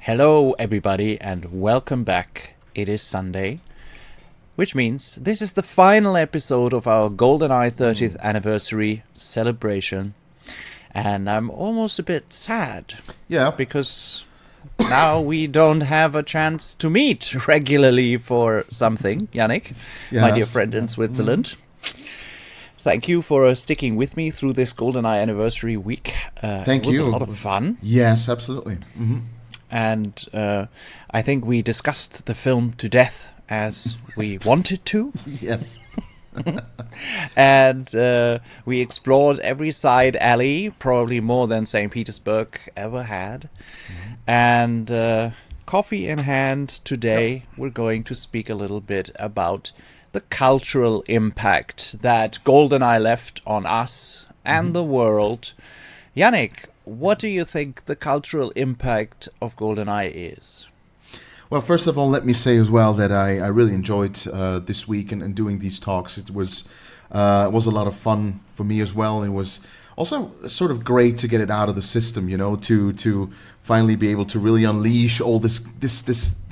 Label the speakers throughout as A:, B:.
A: Hello, everybody, and welcome back. It is Sunday, which means this is the final episode of our GoldenEye 30th anniversary celebration. And I'm almost a bit sad.
B: Yeah.
A: Because now we don't have a chance to meet regularly for something. Yannick, my dear friend in Switzerland. Thank you for sticking with me through this GoldenEye anniversary week.
B: Thank you.
A: It was a lot of fun.
B: Yes, absolutely. Mm-hmm.
A: And I think we discussed the film to death as we wanted to.
B: Yes.
A: And we explored every side alley, probably more than St. Petersburg ever had. Mm-hmm. And coffee in hand today, we're going to speak a little bit about the cultural impact that GoldenEye left on us and the world. Yannick, what do you think the cultural impact of GoldenEye is?
B: Well, first of all, let me say as well that I really enjoyed this week and doing these talks. It was a lot of fun for me as well. It was also sort of great to get it out of the system, you know, to finally be able to really unleash all this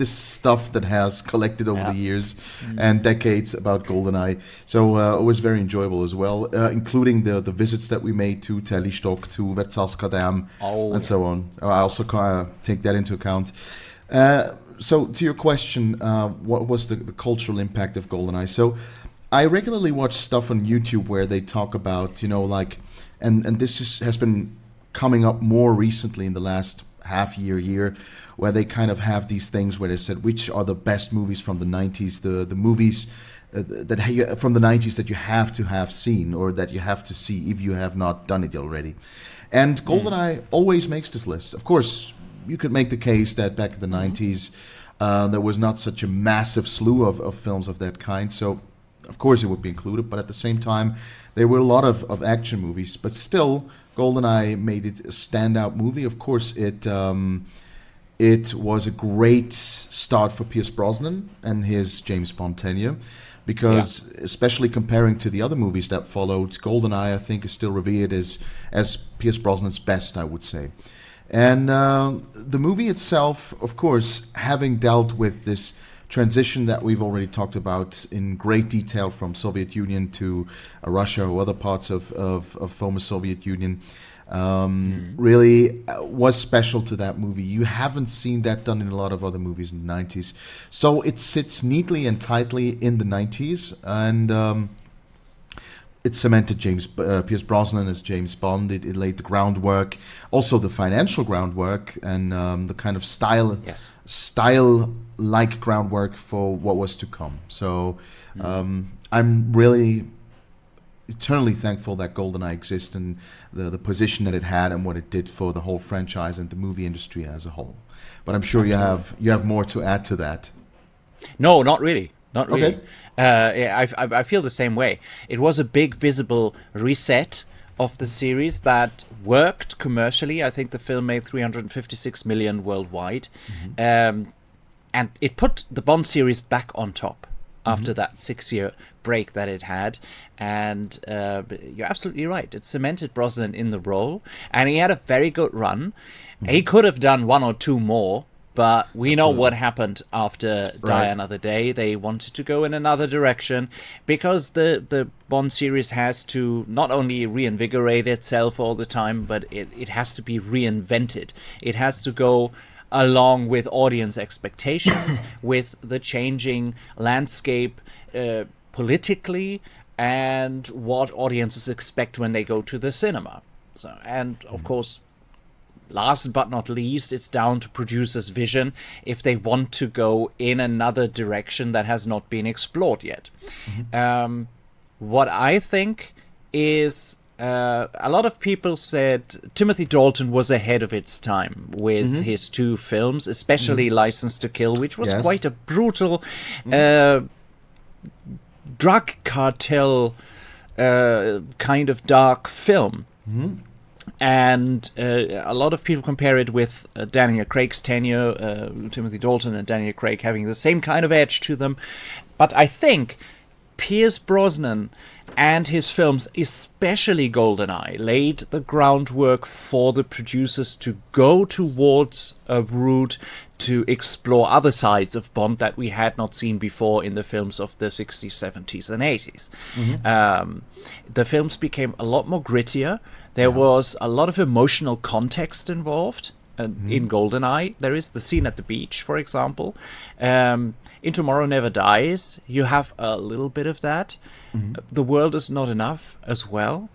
B: stuff that has collected over the years and decades about GoldenEye. So it was very enjoyable as well, including the visits that we made to Tellistock, to Verzaska Dam, and so on. I also take that into account. So to your question, what was the cultural impact of GoldenEye? So I regularly watch stuff on YouTube where they talk about, you know, like, and this has been coming up more recently in the last half year, where they kind of have these things where they said which are the best movies from the 90s, the movies from the 90s that you have to have seen or that you have to see if you have not done it already. And GoldenEye always makes this list. Of course, you could make the case that back in the 90s, there was not such a massive slew of films of that kind. So, of course, it would be included. But at the same time, there were a lot of action movies. But still, GoldenEye made it a standout movie. Of course, it was a great start for Pierce Brosnan and his James Bond tenure. Because especially comparing to the other movies that followed, GoldenEye, I think, is still revered as Pierce Brosnan's best, I would say. And the movie itself, of course, having dealt with this transition that we've already talked about in great detail from Soviet Union to Russia or other parts of former Soviet Union, really was special to that movie. You haven't seen that done in a lot of other movies in the 90s. So it sits neatly and tightly in the 90s, and it cemented Pierce Brosnan as James Bond. It laid the groundwork, also the financial groundwork, and the kind of style-like groundwork for what was to come. So I'm really eternally thankful that GoldenEye exists and the position that it had and what it did for the whole franchise and the movie industry as a whole. But I'm sure you have more to add to that.
A: No, not really. Not really.
B: Okay.
A: I feel the same way. It was a big visible reset of the series that worked commercially. I think the film made 356 million worldwide. And it put the Bond series back on top after that 6-year break that it had. And you're absolutely right. It cemented Brosnan in the role. And he had a very good run. He could have done one or two more. But we know what happened after Die Another Day. They wanted to go in another direction because the Bond series has to not only reinvigorate itself all the time, but it has to be reinvented. It has to go along with audience expectations, with the changing landscape politically, and what audiences expect when they go to the cinema. So, and of course, last but not least, it's down to producers' vision if they want to go in another direction that has not been explored yet. What I think is a lot of people said Timothy Dalton was ahead of its time with his two films, especially License to Kill, which was quite a brutal drug cartel kind of dark film. And a lot of people compare it with Daniel Craig's tenure, Timothy Dalton and Daniel Craig having the same kind of edge to them. But I think Pierce Brosnan and his films, especially GoldenEye, laid the groundwork for the producers to go towards a route to explore other sides of Bond that we had not seen before in the films of the 60s, 70s, and 80s. The films became a lot more grittier. There was a lot of emotional context involved. In GoldenEye, there is the scene at the beach, for example. In Tomorrow Never Dies, you have a little bit of that. The World Is Not Enough as well.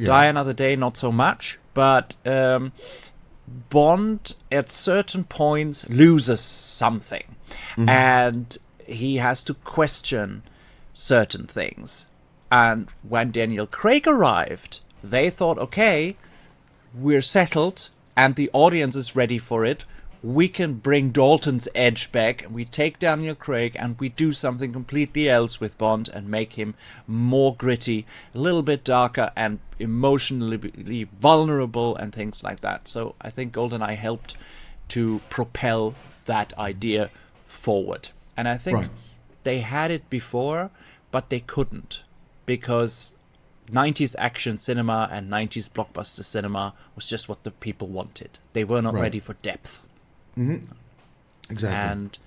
A: Die Another Day, not so much. But Bond, at certain points, loses something. And he has to question certain things. And when Daniel Craig arrived, they thought, okay, we're settled, and the audience is ready for it. We can bring Dalton's edge back, and we take Daniel Craig and we do something completely else with Bond and make him more gritty, a little bit darker and emotionally vulnerable and things like that. So I think GoldenEye helped to propel that idea forward. And I think they had it before, but they couldn't, because 90s action cinema and 90s blockbuster cinema was just what the people wanted. They were not ready for depth.
B: Exactly.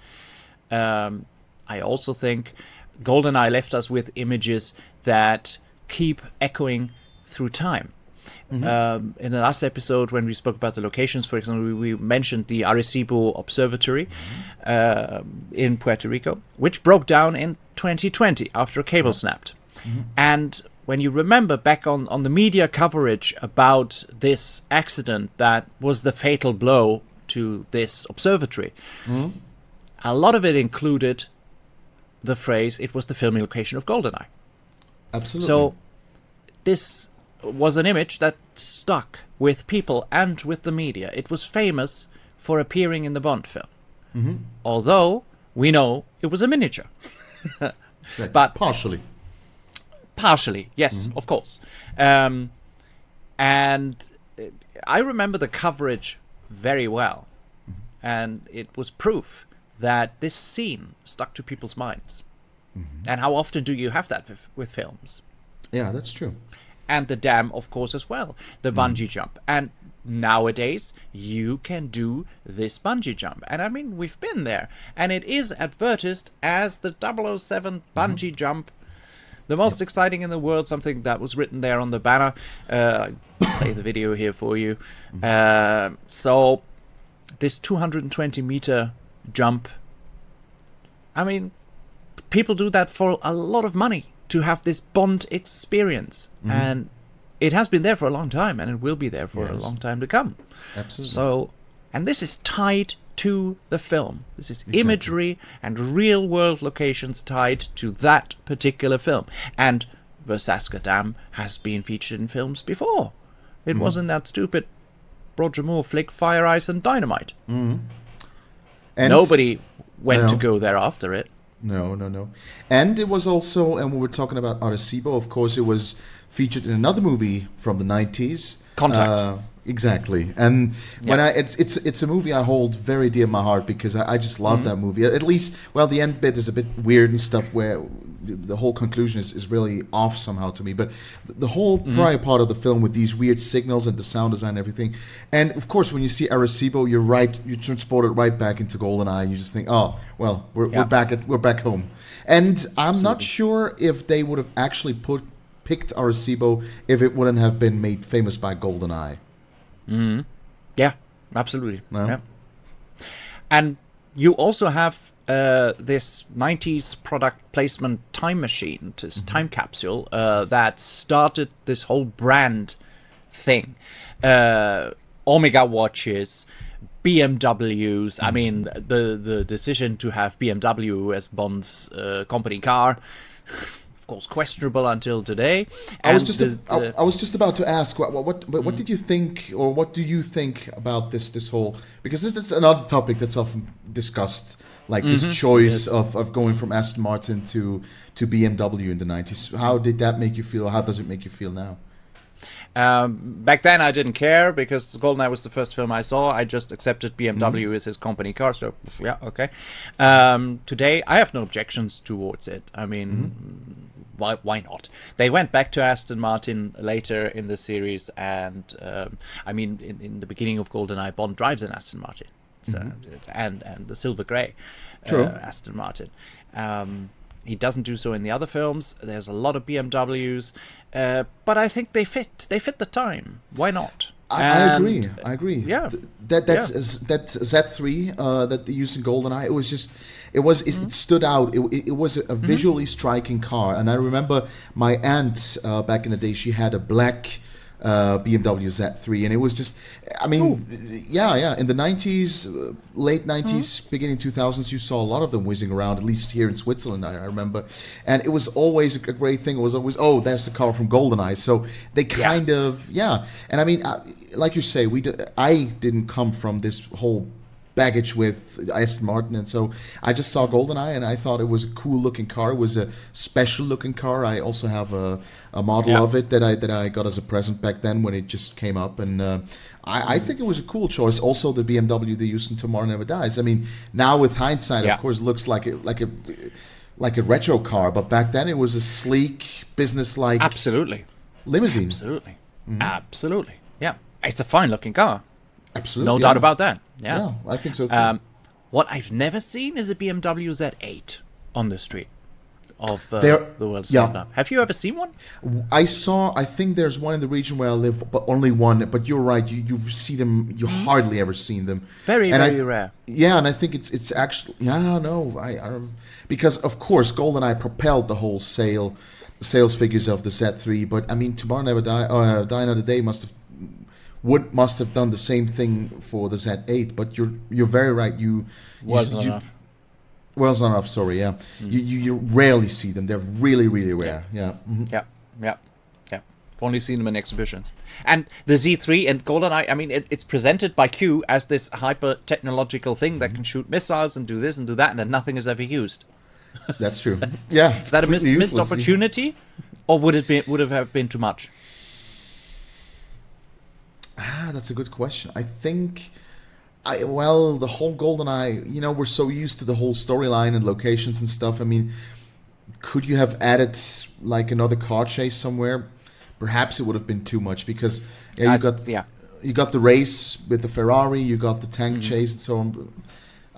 A: And I also think GoldenEye left us with images that keep echoing through time. In the last episode, when we spoke about the locations, for example, we mentioned the Arecibo Observatory in Puerto Rico, which broke down in 2020 after a cable snapped. And when you remember back on the media coverage about this accident that was the fatal blow to this observatory, a lot of it included the phrase, it was the filming location of GoldenEye.
B: Absolutely.
A: So this was an image that stuck with people and with the media. It was famous for appearing in the Bond film. Although we know it was a miniature. But Partially, yes, of course. And I remember the coverage very well. And it was proof that this scene stuck to people's minds. And how often do you have that with films?
B: Yeah, that's true.
A: And the dam, of course, as well. The bungee jump. And nowadays, you can do this bungee jump. And I mean, we've been there. And it is advertised as the 007 bungee jump. The most exciting in the world, something that was written there on the banner. I'll play the video here for you. So this 220-meter jump, I mean, people do that for a lot of money to have this Bond experience. And it has been there for a long time, and it will be there for a long time to come.
B: Absolutely.
A: So, and this is tied to the film. This is imagery and real-world locations tied to that particular film. And Versailles Dam has been featured in films before. It wasn't that stupid Roger Moore flick Fire, Ice and Dynamite.
B: And
A: nobody went to go there after it.
B: No. And it was also, and when we're talking about Arecibo, of course, it was featured in another movie from the 90s.
A: Contact.
B: Exactly. And when it's a movie I hold very dear in my heart, because I just love that movie. At least, well, the end bit is a bit weird and stuff, where the whole conclusion is really off somehow to me. But the whole prior part of the film with these weird signals and the sound design and everything. And of course, when you see Arecibo, you're transported right back into GoldenEye, and you just think, oh, well, we're back home. And I'm not sure if they would have actually picked Arecibo if it wouldn't have been made famous by GoldenEye.
A: Yeah, absolutely.
B: No?
A: Yeah. And you also have this 90s product placement time machine, this time capsule that started this whole brand thing. Omega watches, BMWs. I mean, the decision to have BMW as Bond's company car, of course, questionable until today.
B: I was just about to ask, what did you think, or what do you think about this whole? Because this is another topic that's often discussed, like this choice of going from Aston Martin to BMW in the 90s. How did that make you feel? Or how does it make you feel now?
A: Back then I didn't care, because GoldenEye was the first film I saw. I just accepted BMW as his company car, so yeah, okay. Today I have no objections towards it. I mean, why not? They went back to Aston Martin later in the series, and in the beginning of GoldenEye, Bond drives an Aston Martin, so, and the silver grey Aston Martin. He doesn't do so in the other films. There's a lot of BMWs, but I think they fit the time. Why not?
B: I agree.
A: Yeah,
B: that Z3 that they used in GoldenEye. It stood out. It was a visually striking car, and I remember my aunt back in the day. She had a black BMW Z3, and it was just, in the 90s, late 90s, beginning 2000s, you saw a lot of them whizzing around, at least here in Switzerland, I remember, and it was always a great thing. It was always, there's the car from GoldenEye, so they kind of, and like you say, I didn't come from this whole baggage with Aston Martin, and so I just saw GoldenEye and I thought it was a cool looking car. It was a special looking car. I also have a model of it that I got as a present back then when it just came up, and I think it was a cool choice. Also, the BMW they used in Tomorrow Never Dies. I mean, now with hindsight, of course, it looks like a retro car, but back then it was a sleek, business-like limousine.
A: Absolutely. Yeah, it's a fine looking car.
B: Absolutely,
A: no doubt about that. Yeah,
B: I think so too.
A: What I've never seen is a BMW Z8 on the street of the world. Have you ever seen one?
B: I think there's one in the region where I live, but only one. But you're right. You see them. You hardly ever seen them.
A: Very rare.
B: Yeah, and I think it's actually I because of course GoldenEye propelled the whole sales figures of the Z3. But I mean, Tomorrow Never Die, Die Another Day must have done the same thing for the Z8, but you're very right.
A: Wasn't enough.
B: Well, it's not enough. Sorry, yeah. You rarely see them. They're really, really rare. Yeah.
A: Yeah. I've only seen them in exhibitions. And the Z3 and GoldenEye, I mean, it's presented by Q as this hyper technological thing that can shoot missiles and do this and do that, and then nothing is ever used.
B: That's true. Yeah.
A: Is that a missed opportunity, or would have been too much?
B: That's a good question. I think, the whole GoldenEye, we're so used to the whole storyline and locations and stuff. I mean, could you have added like another car chase somewhere? Perhaps it would have been too much because you got the race with the Ferrari, you got the tank chase and so on.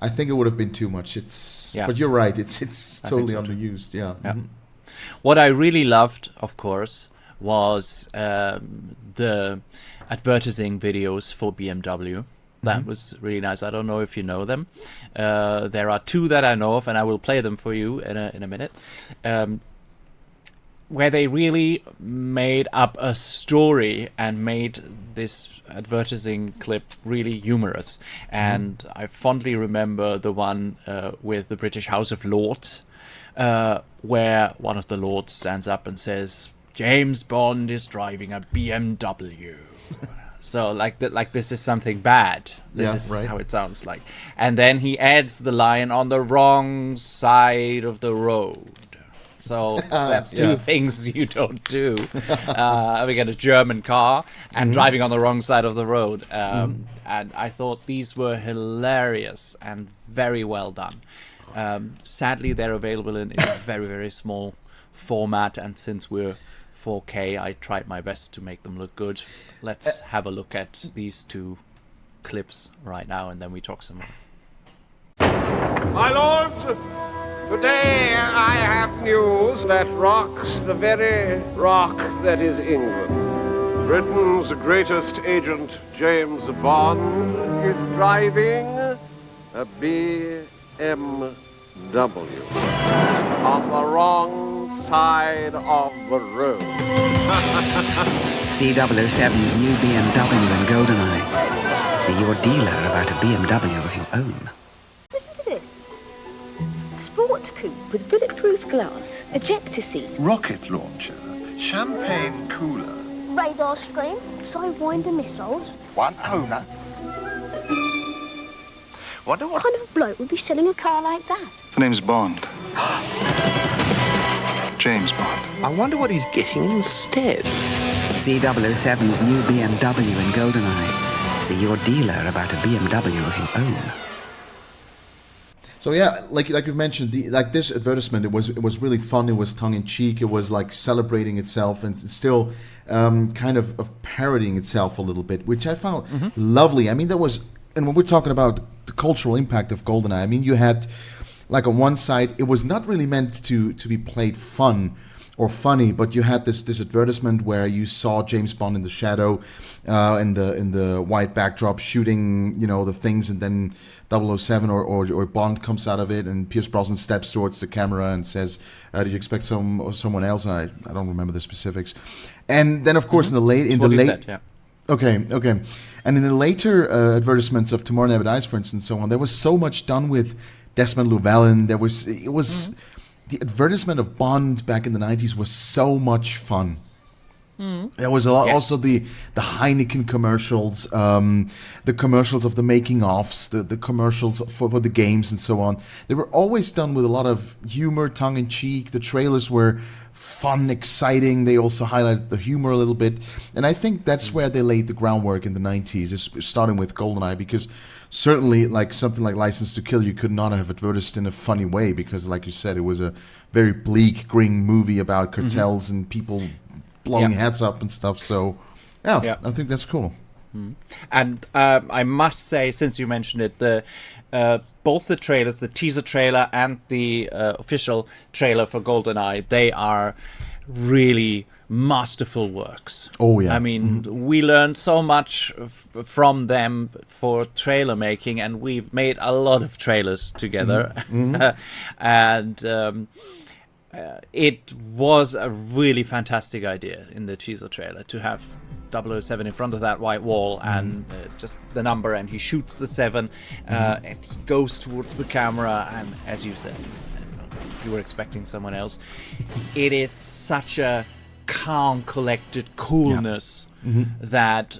B: I think it would have been too much. But you're right. It's totally underused. Yeah.
A: What I really loved, of course, was the advertising videos for BMW. That was really nice. I don't know if you know them. There are two that I know of, and I will play them for you in a minute. Where they really made up a story and made this advertising clip really humorous. And I fondly remember the one with the British House of Lords, where one of the lords stands up and says, "James Bond is driving a BMW." So like this is something bad. This is how it sounds like. And then he adds the line, "on the wrong side of the road." So that's two things you don't do. Having a German car and driving on the wrong side of the road. And I thought these were hilarious and very well done. Sadly, they're available in a very, very small format. And since we're 4K, I tried my best to make them look good. Let's have a look at these two clips right now, and then we talk some more.
C: My lords, today I have news that rocks the very rock that is England. Britain's greatest agent, James Bond, is driving a BMW on the wrong side of the road.
D: C007's new BMW and GoldenEye. See your dealer about a BMW of your own.
E: Listen to this. Sports coupe with bulletproof glass, ejector seat,
F: rocket launcher, champagne cooler,
E: radar screen, sidewinder missiles.
F: one owner. Wonder
E: What kind of bloke would be selling a car like that?
F: The name's Bond. James Bond.
C: I wonder what he's getting instead.
D: C007's new BMW and GoldenEye. See your dealer about a BMW of your own.
B: So yeah, like you've mentioned, this advertisement, it was really fun. It was tongue in cheek. It was like celebrating itself and still kind of parodying itself a little bit, which I found lovely. I mean, and when we're talking about the cultural impact of GoldenEye, I mean, you had like on one side, it was not really meant to be played fun or funny, but you had this advertisement where you saw James Bond in the shadow, in the white backdrop, shooting the things, and then 007 or Bond comes out of it, and Pierce Brosnan steps towards the camera and says, "Did you expect someone else?" I don't remember the specifics. And then of course Okay. And in the later advertisements of Tomorrow Never Dies, for instance, so on, there was so much done with Desmond Llewellyn. The advertisement of Bond back in the 90s was so much fun. There was a lot, also the Heineken commercials, the commercials of the making-ofs, the commercials for the games and so on. They were always done with a lot of humor, tongue-in-cheek. The trailers were fun, exciting. They also highlighted the humor a little bit. And I think that's where they laid the groundwork in the 90s, starting with GoldenEye, because certainly like something like License to Kill, you could not have advertised in a funny way, because like you said, it was a very bleak, grim movie about cartels and people blowing heads up and stuff. So I think that's cool.
A: And I must say, since you mentioned it, both the trailers, the teaser trailer and the official trailer for GoldenEye, they are really masterful works.
B: Oh yeah.
A: I mean, we learned so much from them for trailer making, and we've made a lot of trailers together. And it was a really fantastic idea in the teaser trailer to have 007 in front of that white wall and just the number, and he shoots the 7 and he goes towards the camera, and as you said, you were expecting someone else. It is such a calm, collected coolness that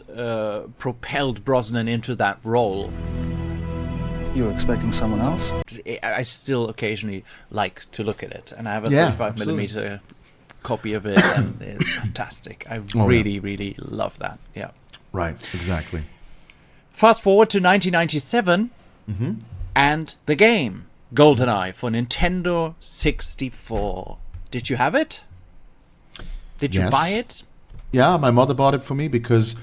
A: propelled Brosnan into that role.
F: You were expecting someone else?
A: I still occasionally like to look at it, and I have a 35mm copy of it, and it's fantastic. I really love that. Yeah.
B: Right, exactly.
A: Fast forward to 1997, and the game GoldenEye for Nintendo 64. Did you have it? Did you buy it?
B: Yeah, my mother bought it for me because,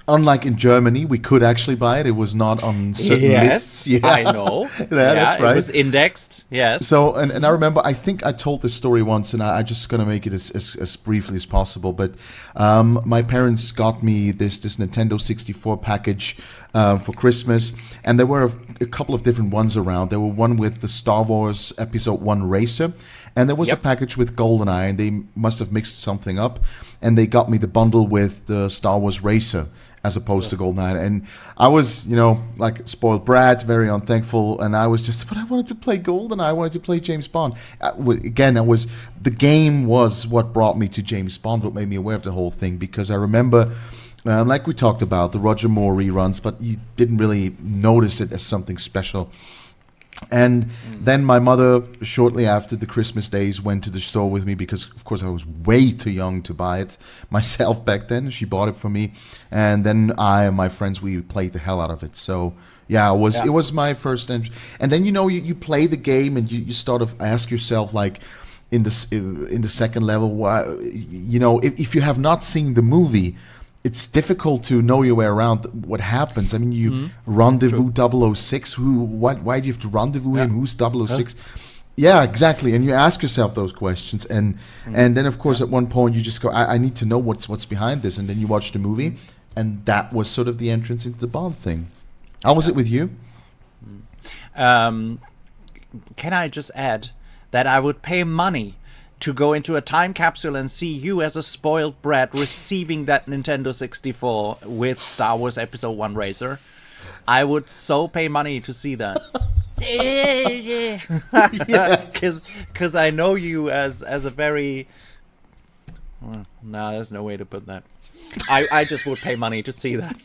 B: unlike in Germany, we could actually buy it. It was not on certain lists. Yeah,
A: I know.
B: That's right.
A: It was indexed. Yes.
B: So, and I remember, I think I told this story once, and I'm just going to make it as briefly as possible. But my parents got me this Nintendo 64 package for Christmas, and there were a couple of different ones around. There were one with the Star Wars Episode 1 Racer, and there was a package with GoldenEye, and they must have mixed something up, and they got me the bundle with the Star Wars Racer as opposed to GoldenEye. And I was, like spoiled brat, very unthankful, and I was just, but I wanted to play GoldenEye, I wanted to play James Bond. Again, the game was what brought me to James Bond, what made me aware of the whole thing, because I remember, like we talked about, the Roger Moore reruns, but you didn't really notice it as something special. And then my mother, shortly after the Christmas days, went to the store with me because, of course, I was way too young to buy it myself back then. She bought it for me. And then I and my friends, we played the hell out of it. So, yeah, it was my first entry. And then, you play the game and you sort of ask yourself, like, in the second level, why, if you have not seen the movie, it's difficult to know your way around what happens. I mean, you rendezvous 006. Why do you have to rendezvous him? Who's 006? Yeah, exactly. And you ask yourself those questions. And then, of course, at one point, you just go, I need to know what's behind this. And then you watch the movie. And that was sort of the entrance into the Bond thing. How was it with you?
A: Can I just add that I would pay money to go into a time capsule and see you as a spoiled brat receiving that Nintendo 64 with Star Wars Episode 1 Racer. I would so pay money to see that. Because I know you as a very... Well, no, there's no way to put that. I just would pay money to see that.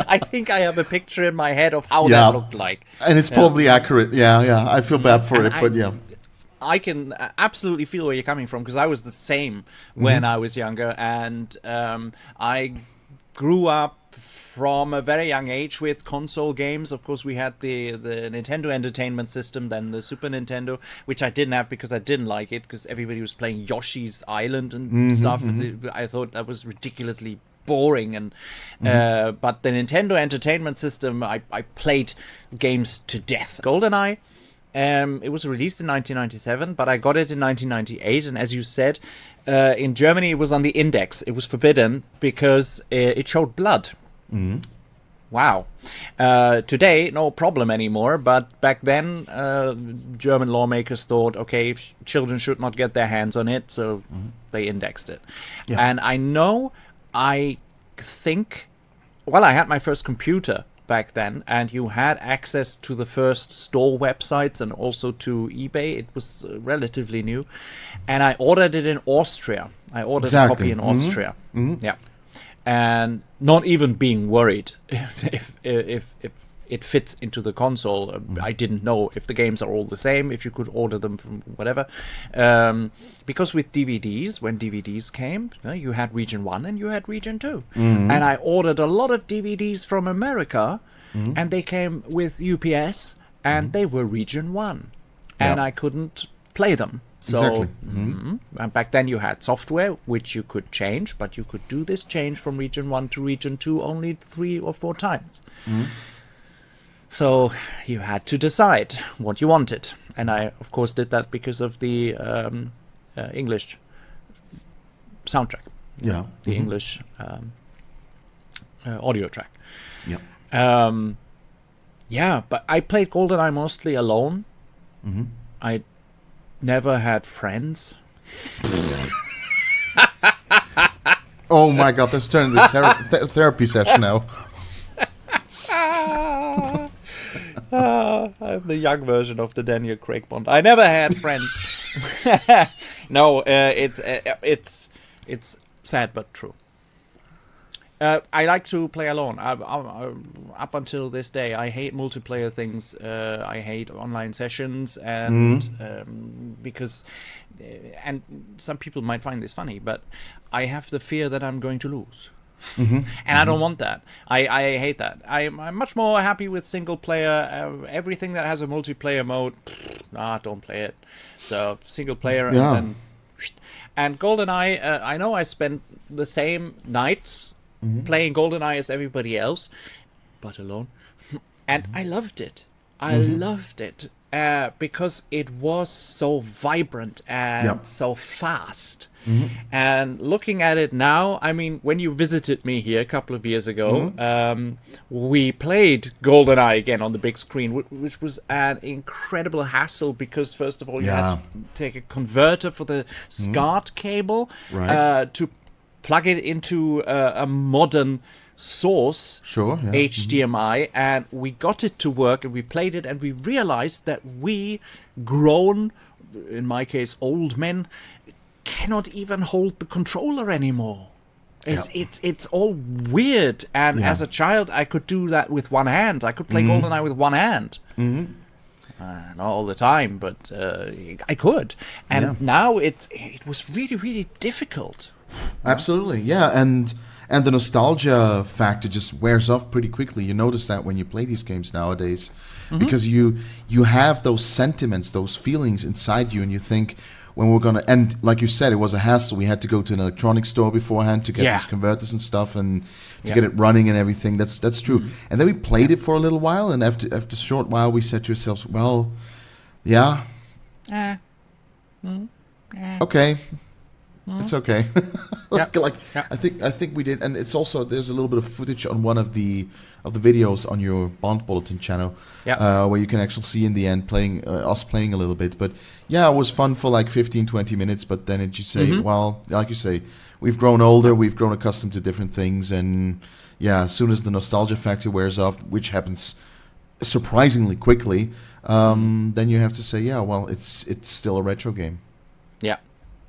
A: I think I have a picture in my head of how that looked like.
B: And it's probably accurate. Yeah. I feel bad for it, but yeah.
A: I can absolutely feel where you're coming from, because I was the same when I was younger, and I grew up from a very young age with console games. Of course, we had the Nintendo Entertainment System, then the Super Nintendo, which I didn't have because I didn't like it, because everybody was playing Yoshi's Island and stuff. I thought that was ridiculously boring. And but the Nintendo Entertainment System, I played games to death. GoldenEye, it was released in 1997, but I got it in 1998, and as you said, in Germany it was on the index. It was forbidden because it showed blood. Wow. Today, no problem anymore, but back then, German lawmakers thought, okay, children should not get their hands on it, so they indexed it.
B: Yeah.
A: And I think, well, I had my first computer back then, and you had access to the first store websites and also to eBay. It was relatively new, and I ordered it in Austria. I ordered a copy in Austria. Yeah, and not even being worried if it fits into the console. I didn't know if the games are all the same, if you could order them from whatever. Because with DVDs, when DVDs came, you had Region 1 and you had Region 2. And I ordered a lot of DVDs from America, and they came with UPS, and they were Region 1. And I couldn't play them. So,
B: Exactly.
A: And back then you had software, which you could change, but you could do this change from Region 1 to Region 2 only 3 or 4 times. So you had to decide what you wanted. And I, of course, did that because of the English soundtrack.
B: Yeah.
A: The English audio track.
B: Yeah.
A: Yeah, but I played GoldenEye mostly alone. I never had friends.
B: Oh my God, this turned into therapy session now.
A: I'm the young version of the Daniel Craig Bond. I never had friends. No, it's sad but true. I like to play alone. Up until this day, I hate multiplayer things. I hate online sessions, and because, and some people might find this funny, but I have the fear that I'm going to lose. And I don't want that. I hate that. I'm much more happy with single player. Everything that has a multiplayer mode, don't play it. So single player, and GoldenEye. I know I spent the same nights playing GoldenEye as everybody else, but alone, and I loved it. I loved it because it was so vibrant and so fast. And looking at it now, I mean, when you visited me here a couple of years ago, we played GoldenEye again on the big screen, which was an incredible hassle because, first of all, you had to take a converter for the SCART cable to plug it into a modern source, HDMI, and we got it to work, and we played it, and we realized that we, grown, in my case, old men, cannot even hold the controller anymore. It's all weird, and as a child I could do that with one hand. I could play GoldenEye with one hand. Not all the time, but I could. And now it was really, really difficult.
B: Absolutely, yeah, and the nostalgia factor just wears off pretty quickly. You notice that when you play these games nowadays, because you have those sentiments, those feelings inside you, and you think, when we're gonna, and like you said, it was a hassle. We had to go to an electronics store beforehand to get these converters and stuff, and to get it running and everything. That's true. And then we played it for a little while, and after a short while, we said to ourselves, "Well, okay, it's okay." I think we did, and it's also, there's a little bit of footage on one of the videos on your Bond Bulletin channel, where you can actually see in the end us playing a little bit. But yeah, it was fun for like 15-20 minutes, but then you say, well, like you say, we've grown older, we've grown accustomed to different things, and as soon as the nostalgia factor wears off, which happens surprisingly quickly, then you have to say, well, it's still a retro game.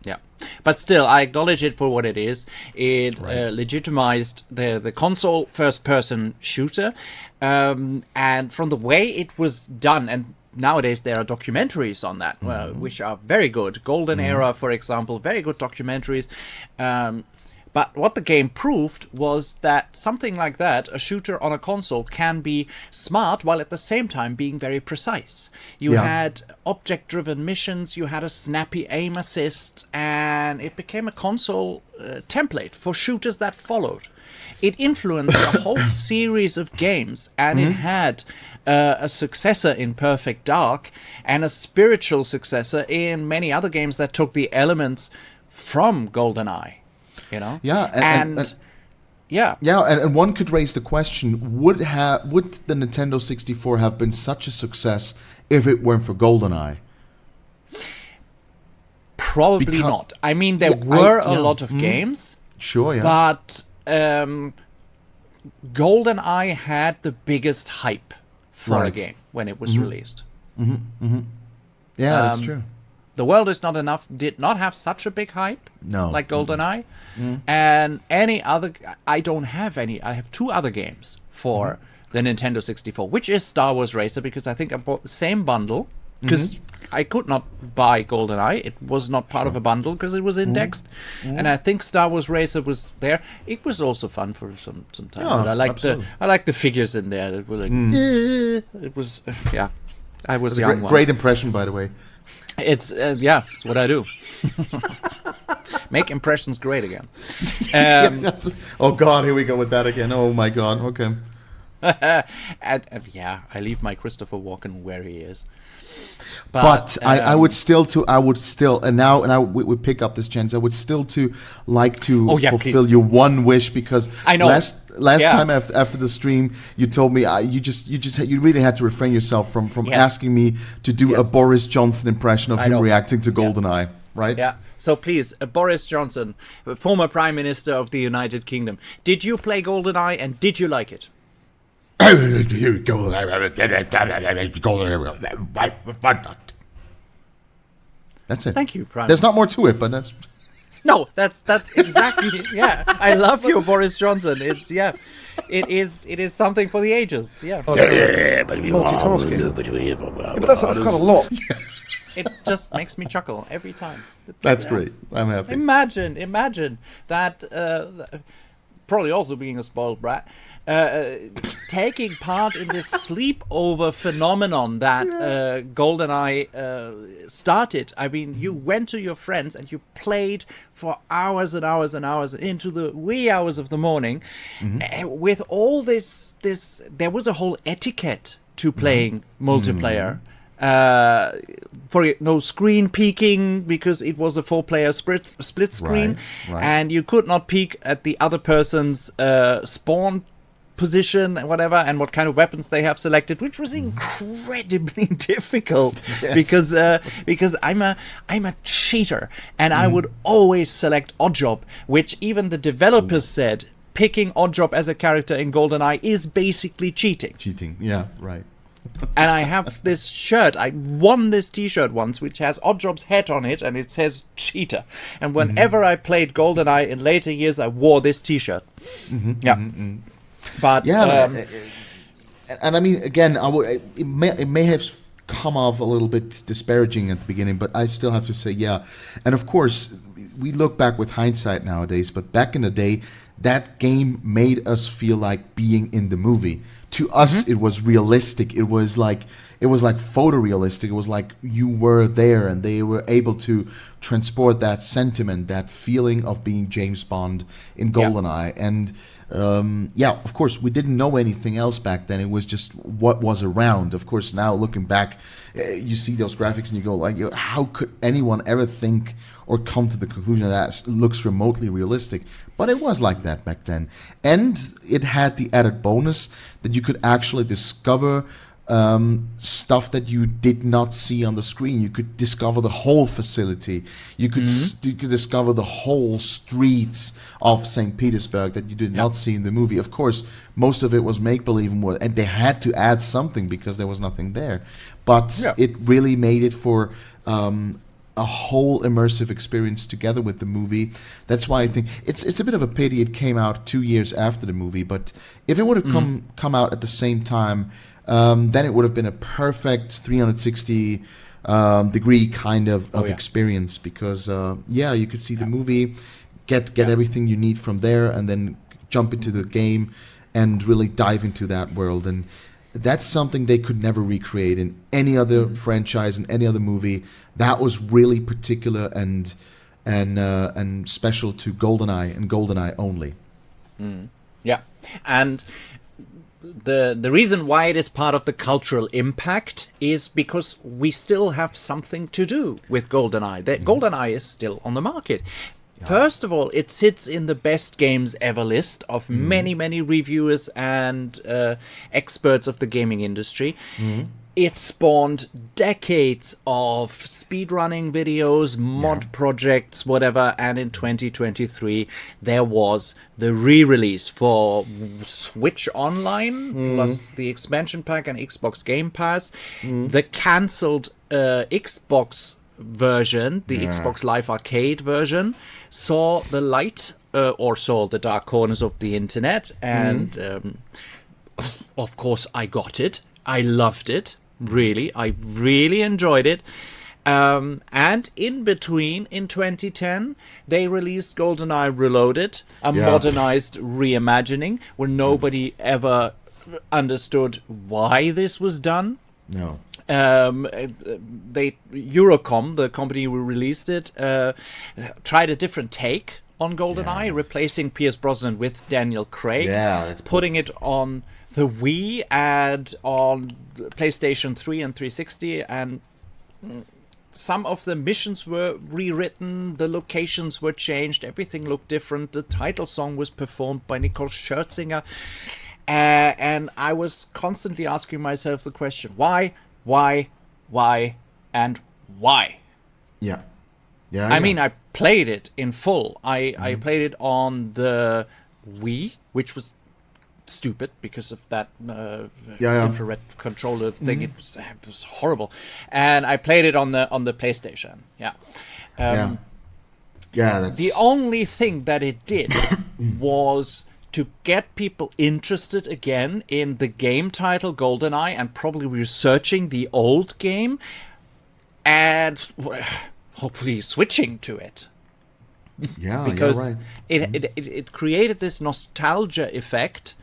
A: Yeah, but still, I acknowledge it for what it is. It legitimized the console first-person shooter, and from the way it was done, and nowadays there are documentaries on that, which are very good. Golden Era, for example, very good documentaries. But what the game proved was that something like that, a shooter on a console, can be smart while at the same time being very precise. You had object-driven missions, you had a snappy aim assist, and it became a console template for shooters that followed. It influenced a whole series of games, and it had a successor in Perfect Dark and a spiritual successor in many other games that took the elements from GoldenEye. You know, and one could raise the question: would the Nintendo 64 have been such a success if it weren't for GoldenEye? Probably not. I mean, there were a lot of games,
B: sure,
A: but GoldenEye had the biggest hype for a game when it was released.
B: Yeah, that's true.
A: The World Is Not Enough did not have such a big hype like GoldenEye. And any other... I don't have any. I have 2 other games for the Nintendo 64, which is Star Wars Racer, because I think I bought the same bundle, because I could not buy GoldenEye. It was not part of a bundle because it was indexed. And I think Star Wars Racer was there. It was also fun for some time.
B: Yeah,
A: but I liked the figures in there that were like... It was... I was young.
B: Great impression, by the way.
A: It's it's what I do. Make impressions great again.
B: Oh God, here we go with that again. Oh my God. Okay.
A: I leave my Christopher Walken where he is.
B: But I would still, and now we would pick up this chance. I would still like to fulfill your one wish, because
A: I know
B: last time after the stream you told me you really had to refrain yourself from asking me to do a Boris Johnson impression of him reacting to GoldenEye, right?
A: Yeah. So please, Boris Johnson, former Prime Minister of the United Kingdom, did you play GoldenEye and did you like it?
B: That's it.
A: Thank you, Prime.
B: There's not more to it, but that's...
A: No, that's exactly I love you, Boris Johnson. It is something for the ages. Yeah.
F: Multitasking. But that's kind of a lot.
A: It just makes me chuckle every time.
B: That's great. I'm happy.
A: Imagine that. Probably also being a spoiled brat, taking part in this sleepover phenomenon that GoldenEye started. I mean, you went to your friends and you played for hours and hours and hours into the wee hours of the morning. With all this, there was a whole etiquette to playing multiplayer. For no screen peeking, because it was a 4-player split screen,
B: right.
A: And you could not peek at the other person's spawn position and whatever, and what kind of weapons they have selected, which was incredibly difficult. because I'm a cheater, and I would always select Oddjob, which even the developers said picking Oddjob as a character in GoldenEye is basically cheating.
B: Yeah, right.
A: And I have this shirt. I won this T-shirt once, which has Oddjob's head on it, and it says "cheater." And whenever I played GoldenEye in later years, I wore this T-shirt. But
B: and I mean, again, it may have come off a little bit disparaging at the beginning, but I still have to say, And of course, we look back with hindsight nowadays, but back in the day, that game made us feel like being in the movie. To us, it was realistic. It was like photorealistic. It was like you were there, and they were able to transport that sentiment, that feeling of being James Bond in GoldenEye. And of course, we didn't know anything else back then. It was just what was around. Of course, now looking back, you see those graphics and you go like, how could anyone ever think or come to the conclusion that looks remotely realistic? But it was like that back then. And it had the added bonus that you could actually discover stuff that you did not see on the screen. You could discover the whole facility. You could discover the whole streets of St. Petersburg that you did not see in the movie. Of course, most of it was make-believe, and they had to add something because there was nothing there. But it really made it for a whole immersive experience together with the movie. That's why I think it's a bit of a pity it came out 2 years after the movie. But if it would have come out at the same time, then it would have been a perfect 360 degree kind of experience, because you could see the movie get everything you need from there, and then jump into the game and really dive into that world. And that's something they could never recreate in any other franchise, in any other movie. That was really particular and special to GoldenEye and GoldenEye only.
A: Yeah, and the reason why it is part of the cultural impact is because we still have something to do with GoldenEye. GoldenEye is still on the market. First of all, it sits in the best games ever list of many reviewers and experts of the gaming industry. It spawned decades of speedrunning videos, mod projects, whatever, and in 2023 there was the re-release for Switch Online plus the expansion pack and Xbox Game Pass. The cancelled Xbox version, the Xbox Live Arcade version, saw the light or saw the dark corners of the internet, and of course I got it. I loved it. I really enjoyed it. And in between, in 2010, they released GoldenEye Reloaded, a modernized reimagining where nobody ever understood why this was done.
B: No.
A: Eurocom, the company who released it, tried a different take on GoldenEye, replacing Pierce Brosnan with Daniel Craig, putting it on the Wii and on PlayStation 3 and 360, and some of the missions were rewritten, the locations were changed, everything looked different. The title song was performed by Nicole Scherzinger, and I was constantly asking myself the question, why, and why? I mean, I played it in full. I played it on the Wii, which was stupid because of that infrared controller thing. It was horrible, and I played it on the PlayStation.
B: That's...
A: The only thing that it did was to get people interested again in the game title GoldenEye and probably researching the old game and hopefully switching to it. Because it created this nostalgia effect.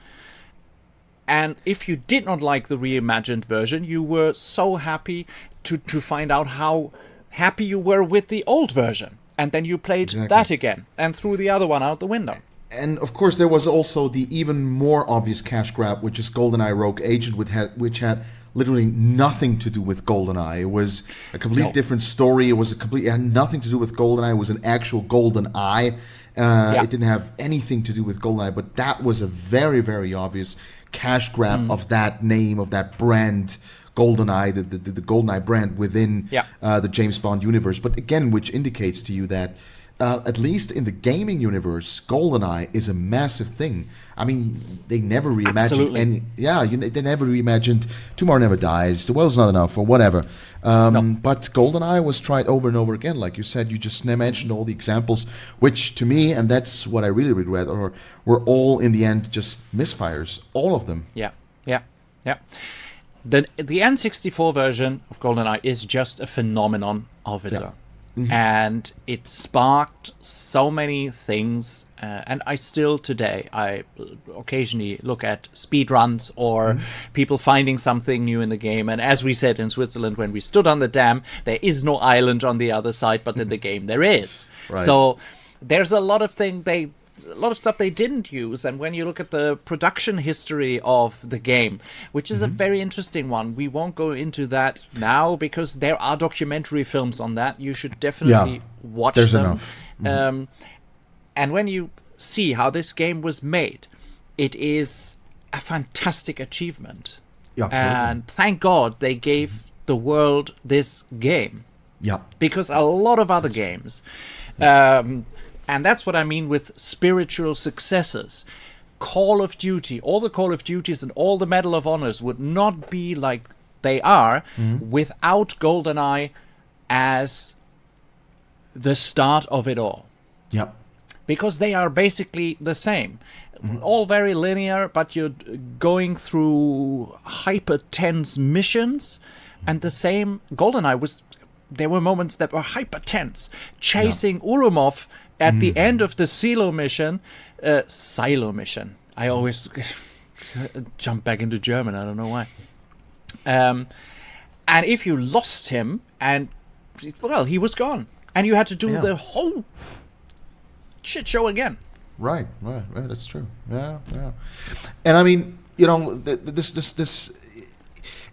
A: And if you did not like the reimagined version, you were so happy to find out how happy you were with the old version. And then you played that again and threw the other one out the window.
B: And of course, there was also the even more obvious cash grab, which is GoldenEye Rogue Agent, which had literally nothing to do with GoldenEye. It was a completely different story. It had nothing to do with GoldenEye. It was an actual GoldenEye. It didn't have anything to do with GoldenEye, but that was a very, very obvious cash grab of that name, of that brand, GoldenEye, the GoldenEye brand within the James Bond universe. But again, which indicates to you that at least in the gaming universe, GoldenEye is a massive thing. I mean, they never reimagined any. Yeah, they never reimagined Tomorrow Never Dies, The World's Not Enough, or whatever. But GoldenEye was tried over and over again. Like you said, you just mentioned all the examples, which to me, and that's what I really regret, were all in the end just misfires. All of them.
A: Yeah. The N64 version of GoldenEye is just a phenomenon of its own. And it sparked so many things, and I still today, I occasionally look at speedruns or people finding something new in the game. And as we said in Switzerland when we stood on the dam, there is no island on the other side, but in the game there is. Right. So there's a lot of stuff they didn't use. And when you look at the production history of the game, which is a very interesting one, we won't go into that now because there are documentary films on that. You should definitely watch them. There's
B: enough.
A: And when you see how this game was made, it is a fantastic achievement.
B: Yeah, absolutely.
A: And thank God they gave the world this game.
B: Yeah.
A: Because a lot of other games... and that's what I mean with spiritual successors. Call of Duty, all the Call of Duties and all the Medal of Honors would not be like they are without GoldenEye as the start of it all.
B: Yep.
A: Because they are basically the same. All very linear, but you're going through hyper-tense missions. And the same, GoldenEye there were moments that were hyper-tense. Chasing Urumov At the end of the silo mission, I always jump back into German. I don't know why. And if you lost him, he was gone, and you had to do the whole shit show again.
B: Right. That's true. Yeah. And I mean, this,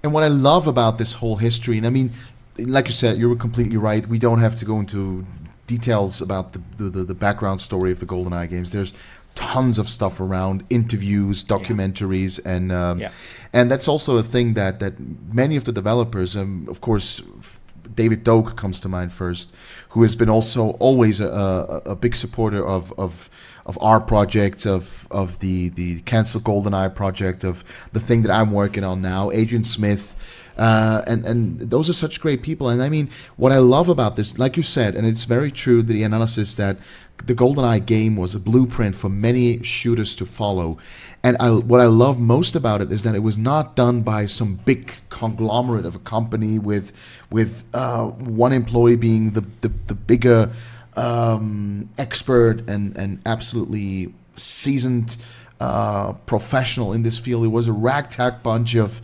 B: and what I love about this whole history, and I mean, like you said, you were completely right. We don't have to go into details about the background story of the GoldenEye games. There's tons of stuff around, interviews, documentaries, and that's also a thing that many of the developers, of course, David Doak comes to mind first, who has been also always a big supporter of our projects, of the Cancel GoldenEye project, of the thing that I'm working on now, Adrian Smith, and those are such great people. And I mean, what I love about this, like you said, and it's very true, the analysis that the GoldenEye game was a blueprint for many shooters to follow. And what I love most about it is that it was not done by some big conglomerate of a company with one employee being the bigger expert and absolutely seasoned professional in this field. It was a ragtag bunch of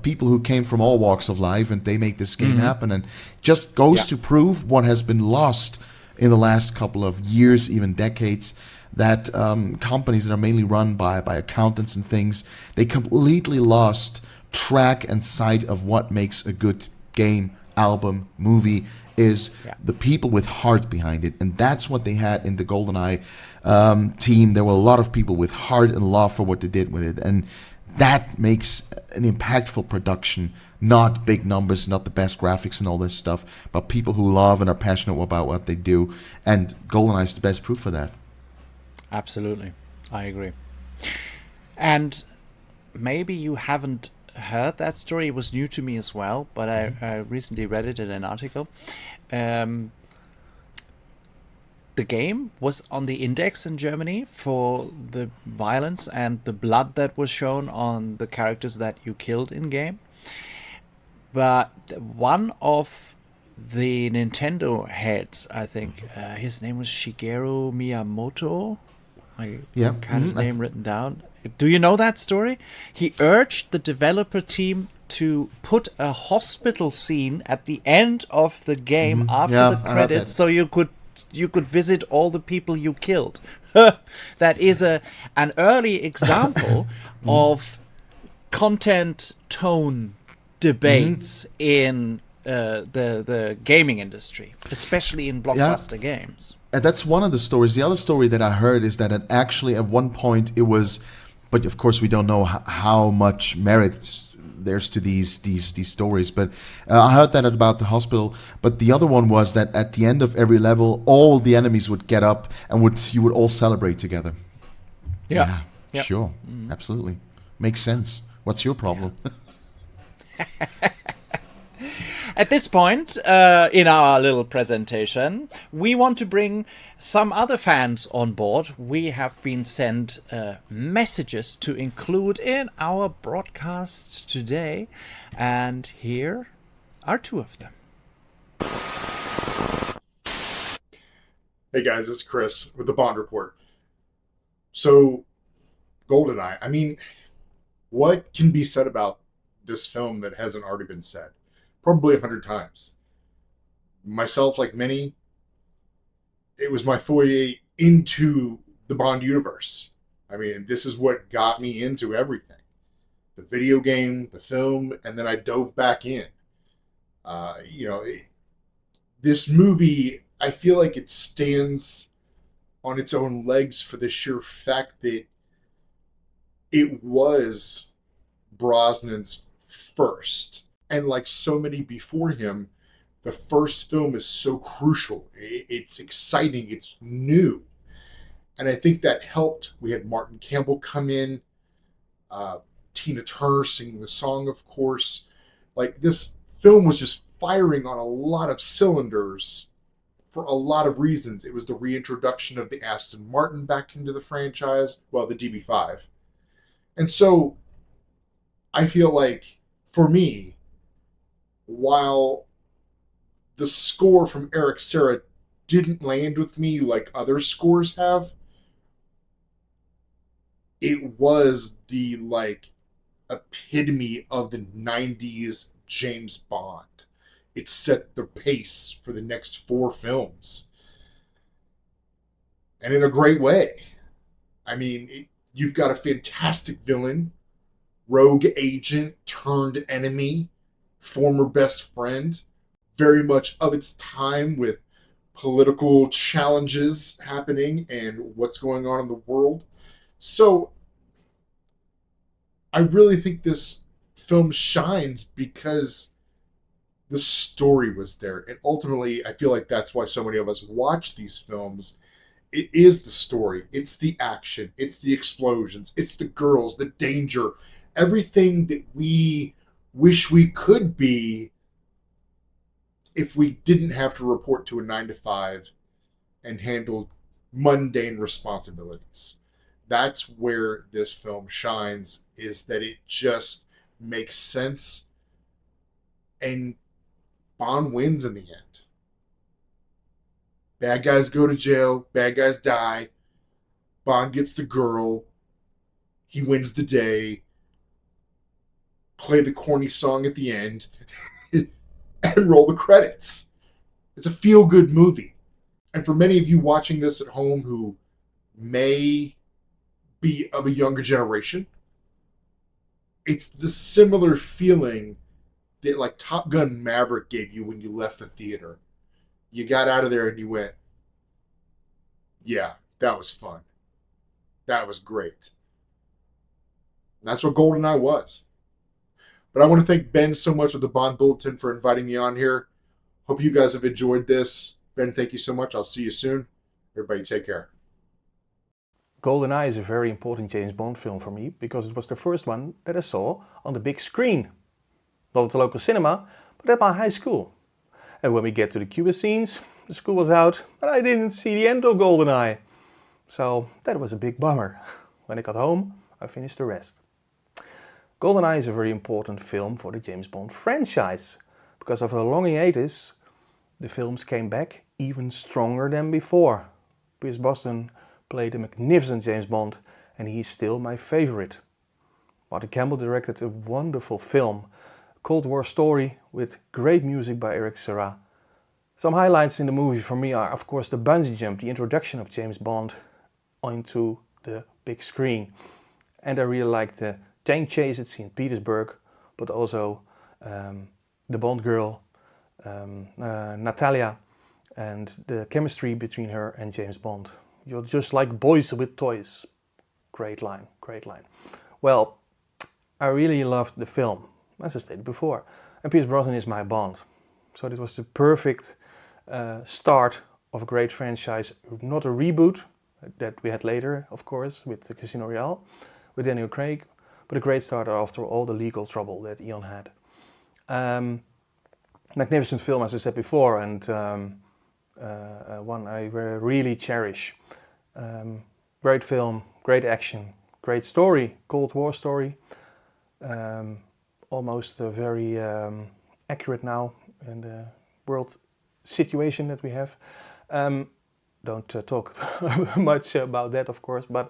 B: people who came from all walks of life, and they make this game happen. And just goes to prove what has been lost in the last couple of years, even decades, that companies that are mainly run by accountants and things, they completely lost track and sight of what makes a good game, album, movie, is the people with heart behind it. And that's what they had in the GoldenEye team. There were a lot of people with heart and love for what they did with it. And that makes an impactful production, not big numbers, not the best graphics and all this stuff, but people who love and are passionate about what they do. And GoldenEye is the best proof for that.
A: Absolutely. I agree. And maybe you haven't heard that story. It was new to me as well, but I recently read it in an article. The game was on the index in Germany for the violence and the blood that was shown on the characters that you killed in game. But one of the Nintendo heads, I think, his name was Shigeru Miyamoto. I had his name written down. Do you know that story? He urged the developer team to put a hospital scene at the end of the game after the credits, so you could visit all the people you killed. That is an early example of content tone debates in the gaming industry, especially in blockbuster games.
B: And that's one of the stories. The other story that I heard is that it actually at one point it was, but of course we don't know how much merit there's to these stories. But I heard that about the hospital. But the other one was that at the end of every level, all the enemies would get up and you would all celebrate together. Yeah. Sure, absolutely, makes sense. What's your problem?
A: At this point in our little presentation, we want to bring some other fans on board. We have been sent messages to include in our broadcast today, and here are two of them.
G: Hey guys, it's Chris with the Bond Report. So, GoldenEye, I mean, what can be said about this film that hasn't already been said? Probably 100 times. Myself, like many, it was my foray into the Bond universe. I mean, this is what got me into everything. The video game, the film, and then I dove back in. This movie, I feel like it stands on its own legs for the sheer fact that it was Brosnan's first. And like so many before him, the first film is so crucial. It's exciting. It's new. And I think that helped. We had Martin Campbell come in, Tina Turner singing the song, of course. Like, this film was just firing on a lot of cylinders for a lot of reasons. It was the reintroduction of the Aston Martin back into the franchise, well, the DB5. And so I feel like, for me, while the score from Eric Serra didn't land with me like other scores have. It was the like epitome of the 90s James Bond. It set the pace for the next 4 films. And in a great way. I mean, you've got a fantastic villain, rogue agent turned enemy, former best friend, very much of its time with political challenges happening and what's going on in the world. So I really think this film shines because the story was there. And ultimately, I feel like that's why so many of us watch these films. It is the story. It's the action. It's the explosions. It's the girls, the danger, everything that we wish we could be if we didn't have to report to a 9 to 5 and handle mundane responsibilities. That's where this film shines, is that it just makes sense and Bond wins in the end. Bad guys go to jail, bad guys die, Bond gets the girl, he wins the day, play the corny song at the end, and roll the credits. It's a feel-good movie. And for many of you watching this at home who may be of a younger generation, it's the similar feeling that like Top Gun Maverick gave you when you left the theater. You got out of there and you went, yeah, that was fun. That was great. And that's what GoldenEye was. But I want to thank Ben so much with the Bond Bulletin for inviting me on here. Hope you guys have enjoyed this. Ben, thank you so much. I'll see you soon. Everybody take care.
H: GoldenEye is a very important James Bond film for me because it was the first one that I saw on the big screen. Not at the local cinema, but at my high school. And when we get to the Cuba scenes, the school was out and I didn't see the end of GoldenEye. So that was a big bummer. When I got home, I finished the rest. GoldenEye is a very important film for the James Bond franchise. Because of a long hiatus, the films came back even stronger than before. Pierce Brosnan played a magnificent James Bond and he is still my favorite. Martin Campbell directed a wonderful film, Cold War story with great music by Eric Serra. Some highlights in the movie for me are of course the bungee jump, the introduction of James Bond onto the big screen. And I really like the tank chase at St. Petersburg, but also the Bond girl, Natalia, and the chemistry between her and James Bond. You're just like boys with toys. Great line, great line. Well, I really loved the film, as I stated before. And Pierce Brosnan is my Bond. So this was the perfect start of a great franchise. Not a reboot that we had later, of course, with the Casino Royale, with Daniel Craig, but a great start after all the legal trouble that Eon had. Magnificent film, as I said before, and one I really cherish. Great film, great action, great story, Cold War story. Almost very accurate now in the world situation that we have. Don't talk much about that, of course, but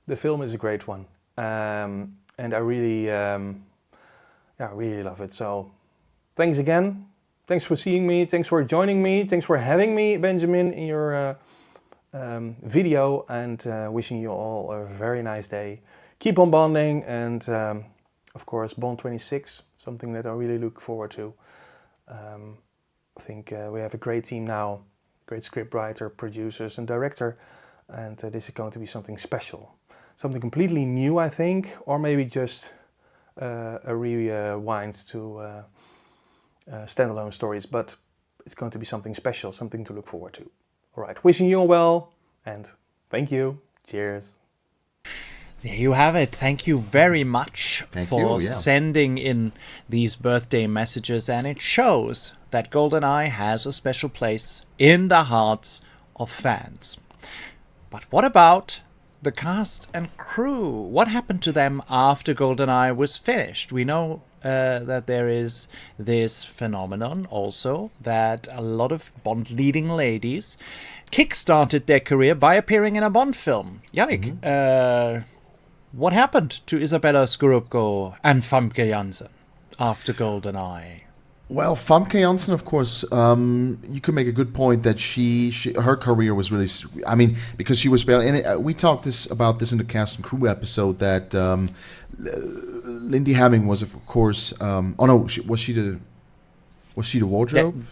H: the film is a great one. And I really, really love it. So thanks again. Thanks for seeing me. Thanks for joining me. Thanks for having me, Benjamin, in your video, and wishing you all a very nice day. Keep on bonding, and of course Bond 26, something that I really look forward to. I think we have a great team now, great scriptwriter, producers and director, and this is going to be something special. Something completely new, I think, or maybe just a rewind to standalone stories, but it's going to be something special, something to look forward to. All right, wishing you all well, and thank you. Cheers.
A: There you have it. Thank you very much for sending in these birthday messages, and it shows that GoldenEye has a special place in the hearts of fans. But what about the cast and crew? What happened to them after GoldenEye was finished? We know that there is this phenomenon also that a lot of Bond leading ladies kickstarted their career by appearing in a Bond film. Yannick, what happened to Isabella Scorupco and Famke Janssen after GoldenEye?
B: Well, Famke Janssen, of course, you could make a good point that her career was really, I mean, because she was barely, and we talked about this in the cast and crew episode, that Lindy Hamming was, of course, was she the wardrobe?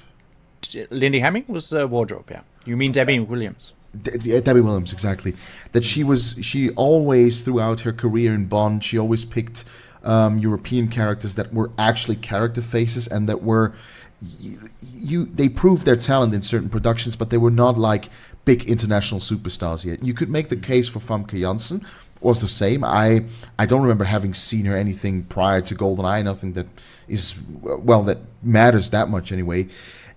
A: Lindy Hamming was wardrobe, yeah. You mean Debbie Williams?
B: Debbie Williams, exactly. That she always, throughout her career in Bond, she always picked European characters that were actually character faces and that were they proved their talent in certain productions, but they were not like big international superstars yet. You could make the case for Famke Janssen was the same. I don't remember having seen her anything prior to GoldenEye, nothing that that matters that much anyway.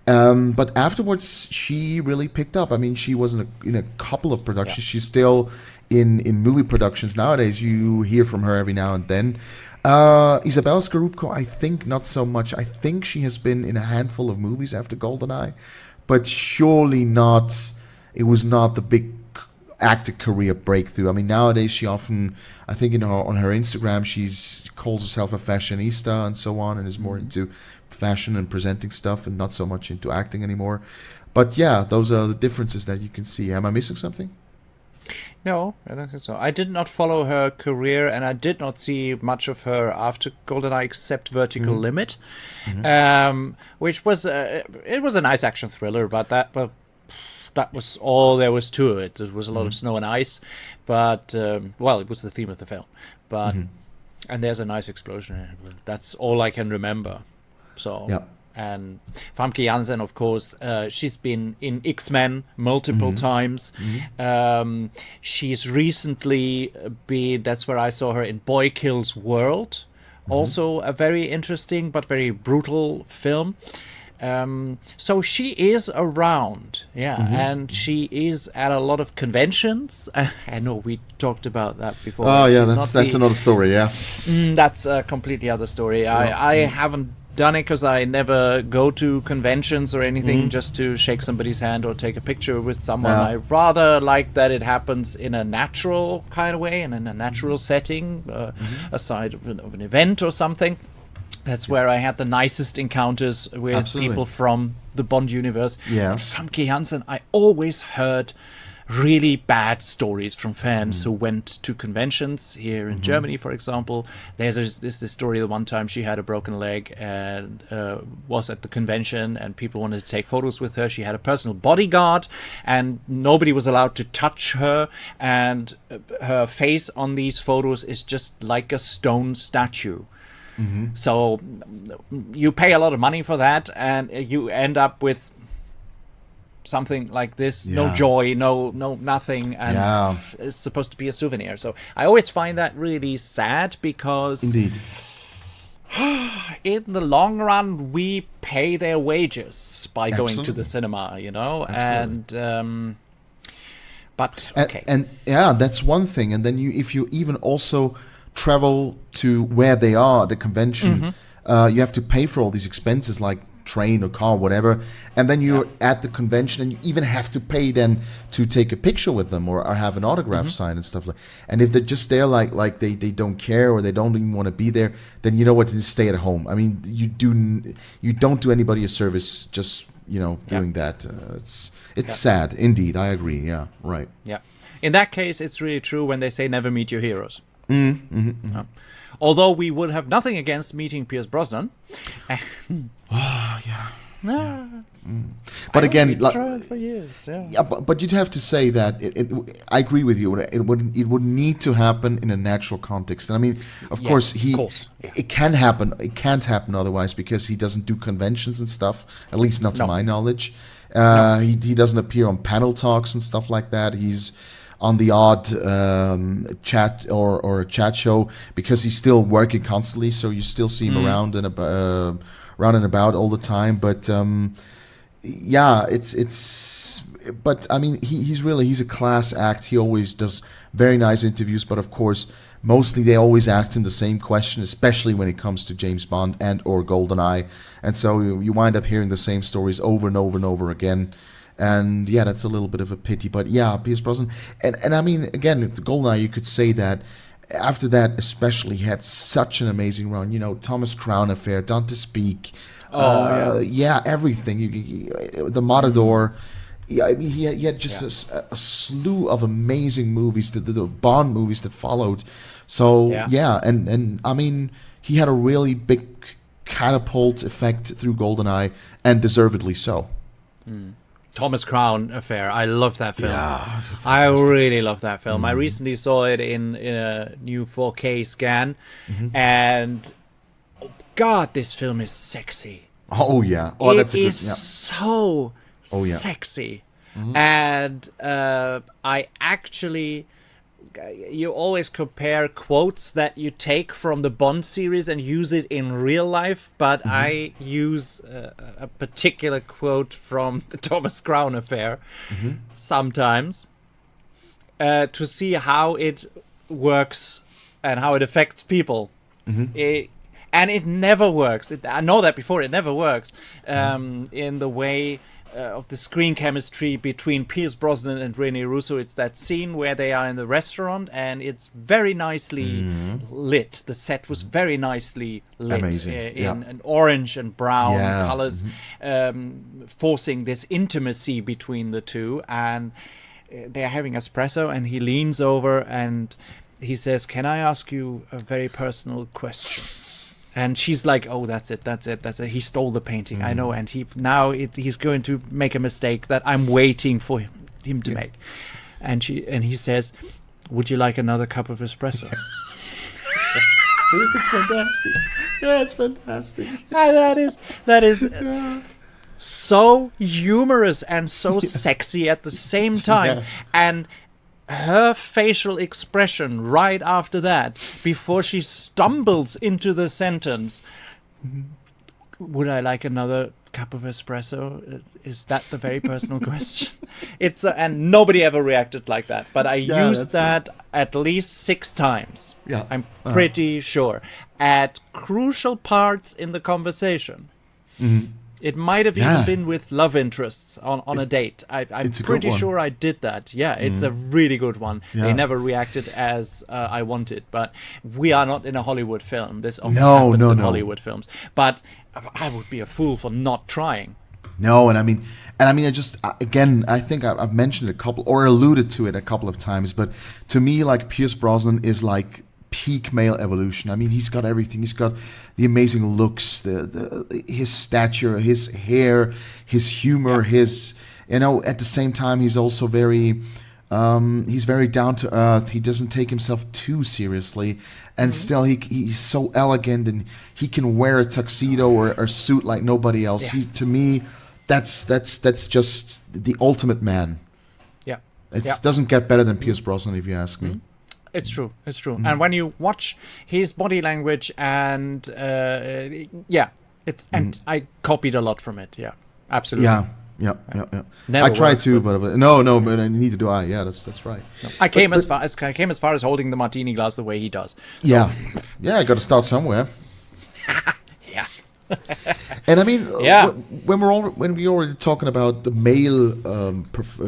B: But afterwards, she really picked up. I mean, she was in a couple of productions. Yeah. She's still in movie productions nowadays. You hear from her every now and then. Isabella Scorupco, I think not so much. I think she has been in a handful of movies after GoldenEye, but surely not. It was not the big actor career breakthrough. I mean, nowadays she often, I think on her Instagram, she calls herself a fashionista and so on, and is more into fashion and presenting stuff and not so much into acting anymore. But yeah, those are the differences that you can see. Am I missing something?
A: No, I don't think so. I did not follow her career, and I did not see much of her after GoldenEye except Vertical Limit, which was it was a nice action thriller, but that was all there was to it. There was a lot of snow and ice, but it was the theme of the film. But and there's a nice explosion. That's all I can remember. So. Yeah. And Famke Janssen, of course, she's been in X-Men multiple times. She's recently been, that's where I saw her in Boy Kills World. Also a very interesting but very brutal film. So she is around, and she is at a lot of conventions. I know we talked about that before.
B: Oh, yeah, that's another story, yeah.
A: That's a completely other story. I haven't done it because I never go to conventions or anything just to shake somebody's hand or take a picture with someone. I rather like that it happens in a natural kind of way and in a natural setting, aside of an event or something. That's where I had the nicest encounters with people from the Bond universe. Yeah. Famke Janssen, I always heard really bad stories from fans who went to conventions here in Germany, for example. There's this story the one time she had a broken leg and was at the convention and people wanted to take photos with her. She had a personal bodyguard and nobody was allowed to touch her, and her face on these photos is just like a stone statue. So you pay a lot of money for that and you end up with something like this, no joy, no nothing, and it's supposed to be a souvenir. So I always find that really sad because
B: indeed
A: in the long run we pay their wages by going to the cinema, and but okay.
B: And that's one thing. And then if you even also travel to where they are, the convention, you have to pay for all these expenses like train or car, whatever, and then you're at the convention and you even have to pay then to take a picture with them or have an autograph signed and stuff like. And if they're just there like they don't care or they don't even want to be there, then you know what, just stay at home. I mean, you don't do anybody a service just doing that. It's sad indeed. I agree. Yeah, right.
A: Yeah, in that case, it's really true when they say never meet your heroes. Although we would have nothing against meeting Pierce Brosnan.
B: But again,
A: for years,
B: but you'd have to say that I agree with you. It would need to happen in a natural context. And I mean, of course, it can happen. It can't happen otherwise because he doesn't do conventions and stuff. At least not to my knowledge. He doesn't appear on panel talks and stuff like that. He's on the odd chat or a chat show because he's still working constantly. So you still see him around and about all the time. But but I mean, he's a class act. He always does very nice interviews. But of course, mostly they always asked him the same question, especially when it comes to James Bond and or GoldenEye. And so you wind up hearing the same stories over and over and over again. And yeah, that's a little bit of a pity. But yeah, Pierce Brosnan. And I mean, again, the GoldenEye, you could say that after that especially, he had such an amazing run. You know, Thomas Crown Affair, Dante's Peak. Yeah, everything. The Matador. Yeah, I mean, he had just a slew of amazing movies, the Bond movies that followed. So yeah, and I mean, he had a really big catapult effect through GoldenEye, and deservedly so.
A: Thomas Crown Affair. I love that film.
B: Yeah,
A: I really love that film. I recently saw it in a new 4K scan, and God, this film is sexy.
B: Oh yeah, that's a good.
A: So sexy, and I actually. You always compare quotes that you take from the Bond series and use it in real life, but I use a particular quote from the Thomas Crown Affair sometimes to see how it works and how it affects people. And it never works. I know that before. It never works in the way of the screen chemistry between Pierce Brosnan and Rene Russo. It's that scene where they are in the restaurant and it's very nicely lit. The set was very nicely lit.
B: Amazing.
A: In an orange and brown colors, forcing this intimacy between the two. And they're having espresso and he leans over and he says, "Can I ask you a very personal question?" And she's like, "Oh, that's it. He stole the painting. I know." And he's going to make a mistake that I'm waiting for him to make. And he says, "Would you like another cup of espresso?"
B: It's fantastic. Yeah, it's fantastic.
A: And that is so humorous and so sexy at the same time.
B: Yeah.
A: And her facial expression right after that, before she stumbles into the sentence, "Would I like another cup of espresso?" Is that the very personal question? And nobody ever reacted like that. But I used that at least 6 times.
B: Yeah,
A: I'm pretty sure at crucial parts in the conversation. It might have even been with love interests on a date. I'm pretty sure I did that. Yeah, it's a really good one. Yeah. They never reacted as I wanted, but we are not in a Hollywood film. This often happens in Hollywood films. But I would be a fool for not trying.
B: No, and I mean, I just, again, I think I've mentioned it a couple, or alluded to it a couple of times, but to me, like, Pierce Brosnan is like peak male evolution. I mean, he's got everything. He's got the amazing looks, his stature, his hair, his humor, his, at the same time, he's also he's very down to earth. He doesn't take himself too seriously, and still he's so elegant, and he can wear a tuxedo or suit like nobody else.
A: Yeah.
B: To me, that's just the ultimate man.
A: Yeah.
B: It doesn't get better than Pierce Brosnan, if you ask me.
A: It's true. And when you watch his body language and and I copied a lot from it. Yeah, absolutely.
B: Yeah.
A: Never
B: I tried
A: worked,
B: to, but no, but neither do I. Yeah, that's right.
A: No. I came as far as holding the martini glass the way he does. So.
B: Yeah, I got to start somewhere.
A: Yeah.
B: And I mean, when we're already talking about the male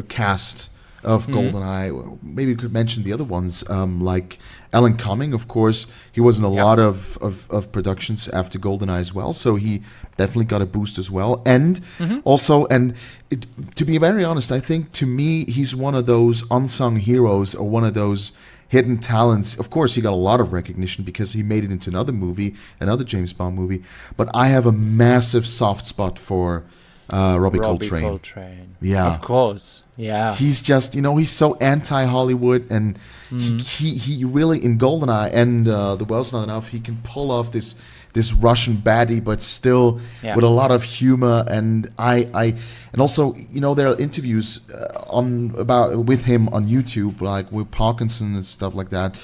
B: cast of GoldenEye, maybe we could mention the other ones, like Alan Cumming, of course. He was in a lot of productions after GoldenEye as well, so he definitely got a boost as well. And also, to be very honest, I think to me, he's one of those unsung heroes, or one of those hidden talents. Of course, he got a lot of recognition because he made it into another James Bond movie, but I have a massive soft spot for Robbie Coltrane. Yeah,
A: of course. Yeah,
B: he's just, he's so anti-Hollywood, and he really, in GoldenEye and The World's Not Enough, he can pull off this Russian baddie, but still with a lot of humor. And and also, there are interviews with him on YouTube, like with Parkinson and stuff like that,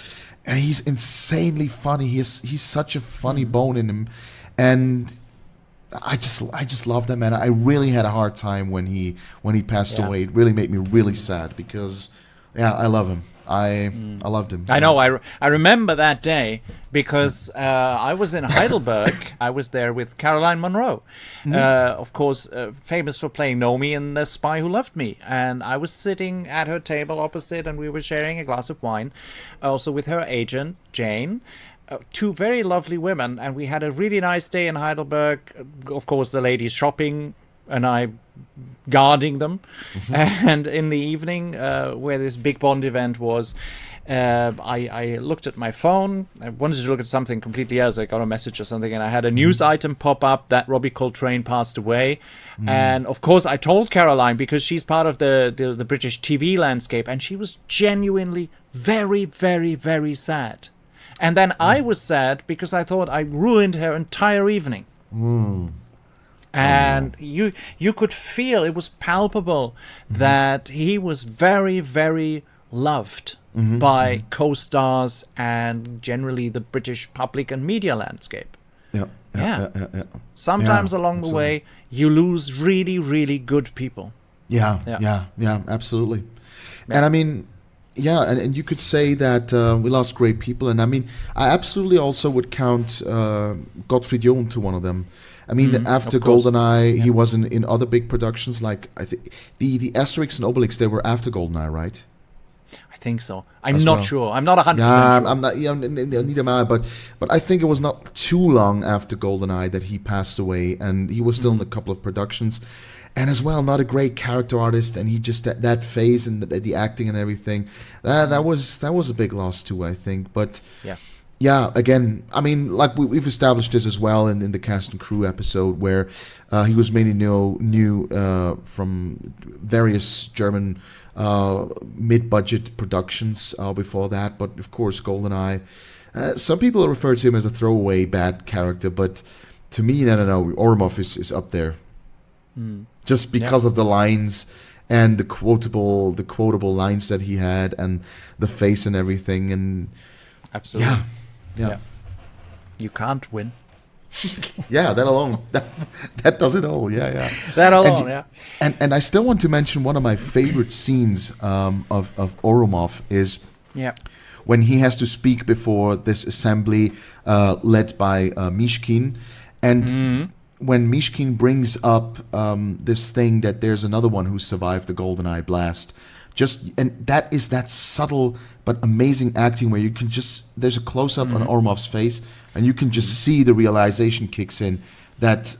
B: and he's insanely funny. He's such a funny bone in him, and I just love that man. I really had a hard time when he passed away. It really made me really sad because, I love him. I loved him.
A: I know. I remember that day because I was in Heidelberg. I was there with Caroline Munro, of course, famous for playing Nomi in The Spy Who Loved Me. And I was sitting at her table opposite, and we were sharing a glass of wine, also with her agent, Jane. Two very lovely women, and we had a really nice day in Heidelberg. Of course, the ladies shopping, and I guarding them. And in the evening, where this big Bond event was, I looked at my phone. I wanted to look at something completely else. I got a message or something, and I had a news item pop up that Robbie Coltrane passed away. And of course, I told Caroline, because she's part of the British TV landscape, and she was genuinely very, very, very sad. And then I was sad because I thought I ruined her entire evening. And you could feel, it was palpable that he was very, very loved by co-stars and generally the British public and media landscape.
B: Yeah.
A: Sometimes
B: Yeah,
A: along the
B: absolutely.
A: way, you lose really, really good people.
B: Yeah, absolutely. And I mean, and you could say that we lost great people, and I mean, I absolutely also would count Gottfried John to one of them. I mean, after GoldenEye, he was in other big productions, like I think the Asterix and Obelix. They were after GoldenEye, right?
A: I think so. I'm not sure. I'm not 100% sure.
B: I'm not. Yeah, neither am I. But I think it was not too long after GoldenEye that he passed away, and he was still in a couple of productions. And as well, not a great character artist, and he just that phase and the acting and everything, that was a big loss too, I think. But again, I mean, like we've established this as well in the cast and crew episode, where he was mainly new from various German mid-budget productions before that. But of course, GoldenEye. Some people refer to him as a throwaway bad character, but to me, no, Orumov is up there. Just because of the lines and the quotable lines that he had, and the face and everything, and
A: absolutely,
B: yeah.
A: You can't win.
B: That alone, that does it all.
A: That alone,
B: And I still want to mention one of my favorite scenes of Orumov is when he has to speak before this assembly led by Mishkin, and when Mishkin brings up this thing that there's another one who survived the GoldenEye blast, and that is that subtle but amazing acting where you can there's a close up on Orumov's face, and you can just see the realization kicks in that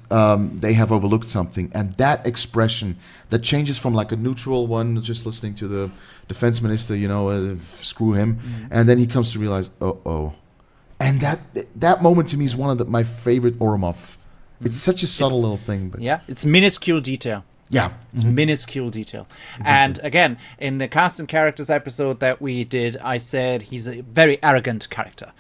B: they have overlooked something, and that expression that changes from like a neutral one, just listening to the defense minister, screw him, and then he comes to realize, and that moment to me is one of my favorite Orumov. It's such a subtle little thing, but
A: it's minuscule detail. It's minuscule detail. Exactly. And again, in the cast and characters episode that we did, I said he's a very arrogant character.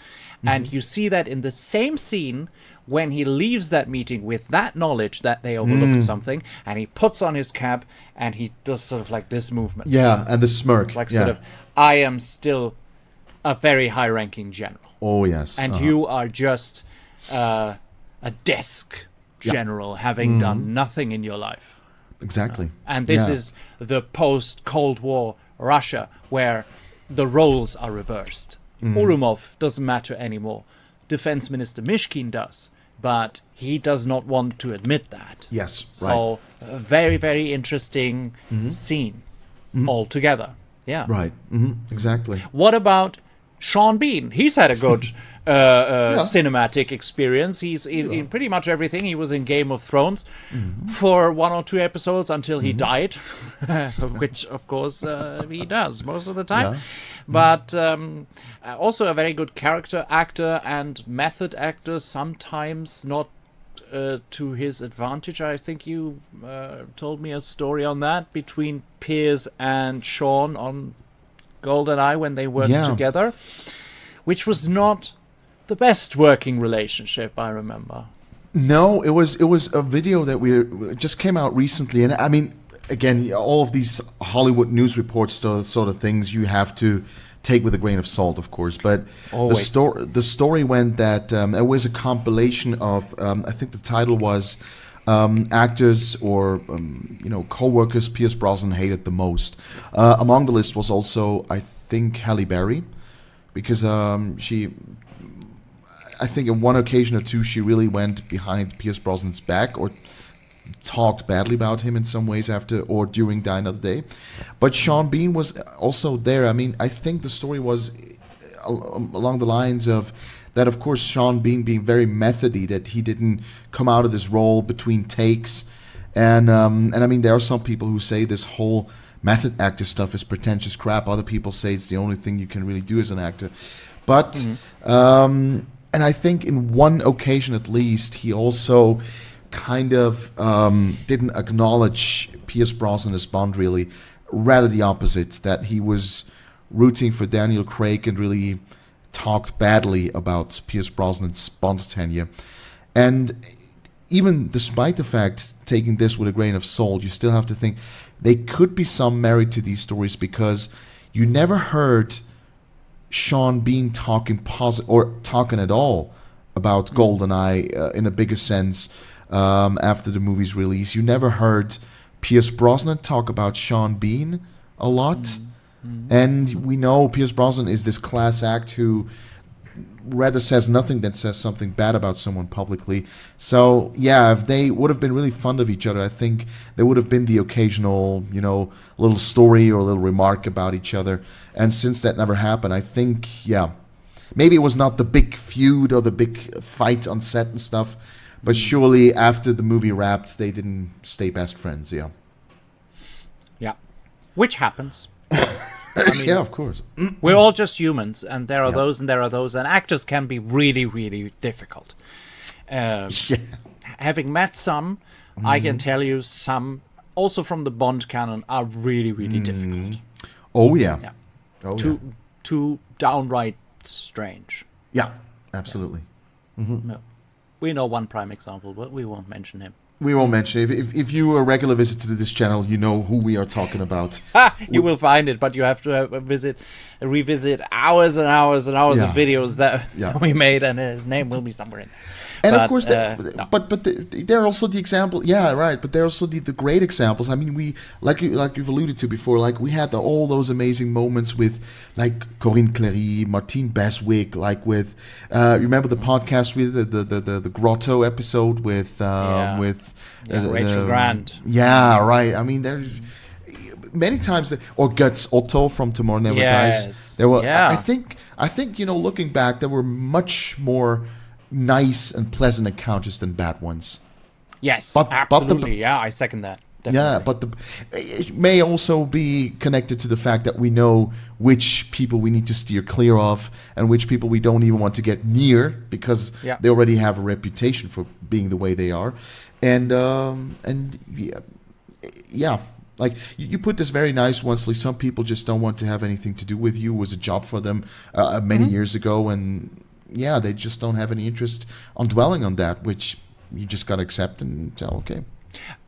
A: And you see that in the same scene when he leaves that meeting with that knowledge that they overlooked something, and he puts on his cap and he does sort of like this movement.
B: And the smirk.
A: Like sort of, I am still a very high-ranking general.
B: Oh, yes.
A: And you are just a desk general having done nothing in your life.
B: Exactly.
A: And this is the post-Cold War Russia where the roles are reversed. Orumov doesn't matter anymore. Defense Minister Mishkin does, but he does not want to admit that.
B: Yes,
A: So a very, very interesting scene altogether. Yeah.
B: Right. Exactly.
A: What about Sean Bean? He's had a good cinematic experience. He's in pretty much everything. He was in Game of Thrones for 1 or 2 episodes until he died, which of course he does most of the time. But also a very good character actor and method actor, sometimes not to his advantage. I think you told me a story on that between Pierce and Sean on GoldenEye when they worked together, which was not the best working relationship, I remember.
B: No, it was a video that just came out recently, and I mean, again, all of these Hollywood news reports, sort of things, you have to take with a grain of salt, of course. But the story went that it was a compilation of, I think the title was actors or co-workers Pierce Brosnan hated the most. Among the list was also, I think Halle Berry, because I think on one occasion or two she really went behind Pierce Brosnan's back or talked badly about him in some ways after or during Die Another Day. But Sean Bean was also there. I mean, I think the story was along the lines of that, of course, Sean Bean being very methody, that he didn't come out of this role between takes. And I mean, there are some people who say this whole method actor stuff is pretentious crap. Other people say it's the only thing you can really do as an actor. But, and I think in one occasion at least, he also kind of didn't acknowledge Pierce Brosnan as Bond, really. Rather the opposite, that he was rooting for Daniel Craig and really talked badly about Pierce Brosnan's Bond tenure. And even despite the fact, taking this with a grain of salt, you still have to think there could be some merit to these stories, because you never heard Sean Bean talking or talking at all about GoldenEye in a bigger sense after the movie's release. You never heard Pierce Brosnan talk about Sean Bean a lot. And we know Pierce Brosnan is this class act who rather says nothing than says something bad about someone publicly. So, yeah, if they would have been really fond of each other, I think there would have been the occasional, little story or a little remark about each other. And since that never happened, I think, maybe it was not the big feud or the big fight on set and stuff, but surely after the movie wrapped, they didn't stay best friends, Yeah,
A: which happens. I mean,
B: yeah, of course.
A: We're all just humans, and there are those and there are those, and actors can be really, really difficult. Having met some, I can tell you some, also from the Bond canon, are really, really difficult.
B: Oh, yeah.
A: Too downright strange.
B: Yeah, absolutely.
A: No. We know one prime example, but we won't mention him.
B: We won't mention it. If you are a regular visitor to this channel, you know who we are talking about.
A: You will find it, but you have to revisit hours and hours and hours of videos that we made, and his name will be somewhere in there.
B: And of course, there are also the example. Yeah, right. But there are also the great examples. I mean, we like you've alluded to before. Like we had all those amazing moments with like Corinne Cléry, Martine Beswick. Like with remember the podcast with the Grotto episode with
A: Rachel Grant.
B: Yeah, right. I mean, there's many times or Guts Otto from Tomorrow Never Dies. There were. I think looking back, there were much more nice and pleasant encounters than bad ones.
A: Yes, absolutely. I second that. Definitely.
B: Yeah, but it may also be connected to the fact that we know which people we need to steer clear of and which people we don't even want to get near because they already have a reputation for being the way they are. And like you put this very nice once. Like some people just don't want to have anything to do with you. It was a job for them many years ago, and they just don't have any interest on dwelling on that, which you just got to accept and tell, okay.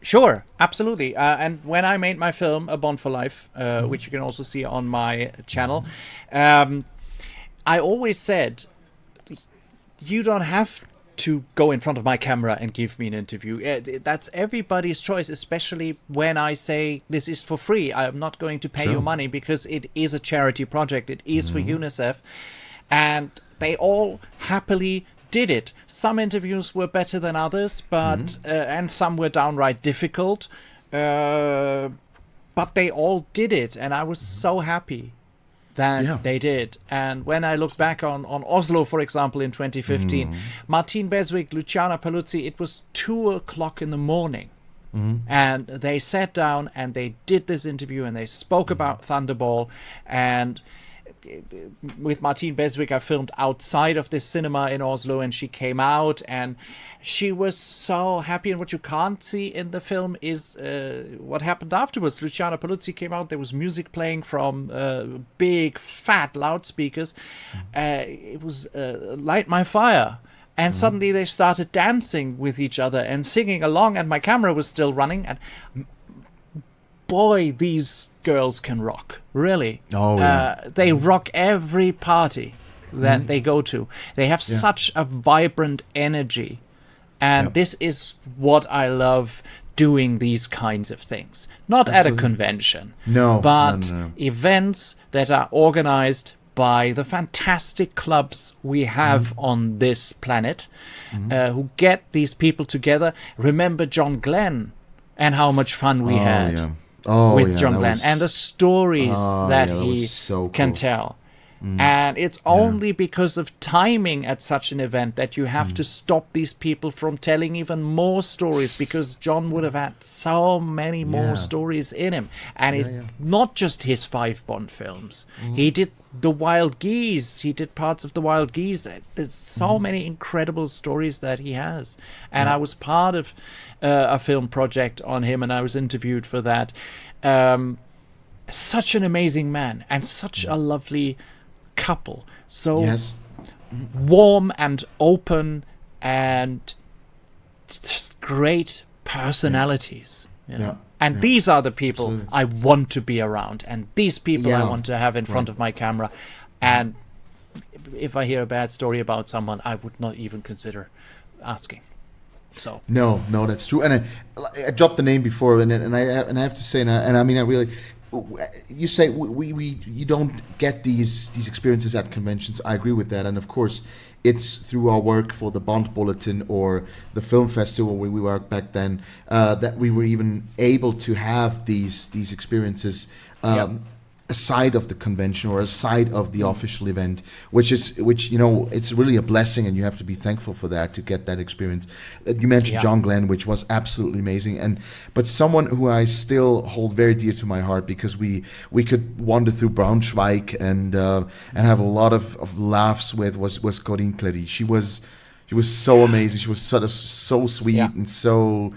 A: Sure, absolutely. And when I made my film, A Bond for Life, which you can also see on my channel, I always said, you don't have to go in front of my camera and give me an interview. That's everybody's choice, especially when I say this is for free. I'm not going to pay you money because it is a charity project. It is for UNICEF. And they all happily did it. Some interviews were better than others, but and some were downright difficult. But they all did it, and I was so happy that they did. And when I look back on Oslo, for example, in 2015, Martine Beswick, Luciana Paluzzi, it was 2:00 in the morning. And they sat down and they did this interview and they spoke about Thunderball. And with Martine Beswick, I filmed outside of this cinema in Oslo, and she came out and she was so happy. And what you can't see in the film is what happened afterwards. Luciana Paluzzi came out. There was music playing from big, fat loudspeakers. It was Light My Fire. And suddenly they started dancing with each other and singing along, and my camera was still running. And boy, these girls can rock, really. They rock every party that they go to. They have such a vibrant energy, and this is what I love doing these kinds of things. Not at a convention. But events that are organized by the fantastic clubs we have on this planet, who get these people together. Remember John Glenn and how much fun we had with John Glenn and the stories that he can tell. And it's only because of timing at such an event that you have to stop these people from telling even more stories, because John would have had so many more stories in him. And it's not just his 5 Bond films. He did The Wild Geese. He did parts of The Wild Geese. There's so many incredible stories that he has. And I was part of a film project on him, and I was interviewed for that. Such an amazing man, and such a lovely couple, so warm and open, and just great personalities, you know? And these are the people I want to be around, and these people I want to have in front of my camera. And if I hear a bad story about someone, I would not even consider asking. So
B: no, that's true. And I dropped the name before, and I have to say, and I mean, I really. You say you don't get these experiences at conventions. I agree with that, and of course, it's through our work for the Bond Bulletin or the film festival where we worked back then that we were even able to have these experiences aside of the convention or aside of the official event, which you know, it's really a blessing, and you have to be thankful for that, to get that experience. You mentioned John Glenn, which was absolutely amazing, but someone who I still hold very dear to my heart, because we could wander through Braunschweig and have a lot of laughs with, was Corinne Clery. She was so amazing. She was so sweet and so.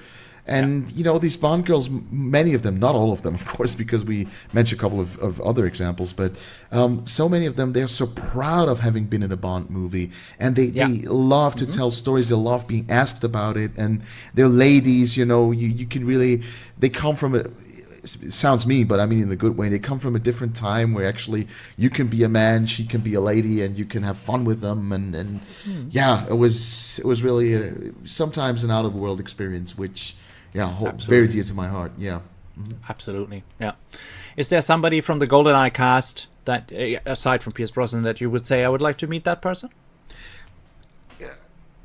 B: And, you know, these Bond girls, many of them, not all of them, of course, because we mentioned a couple of other examples, but so many of them, they're so proud of having been in a Bond movie. And they love to tell stories. They love being asked about it. And they're ladies, you know, you can really, they come from it sounds mean, but I mean in a good way. They come from a different time where actually you can be a man, she can be a lady, and you can have fun with them. And it was really sometimes an out-of-world experience, which... very dear to my heart.
A: Absolutely. Is there somebody from the GoldenEye cast that, aside from Pierce Brosnan, that you would say, I would like to meet that person?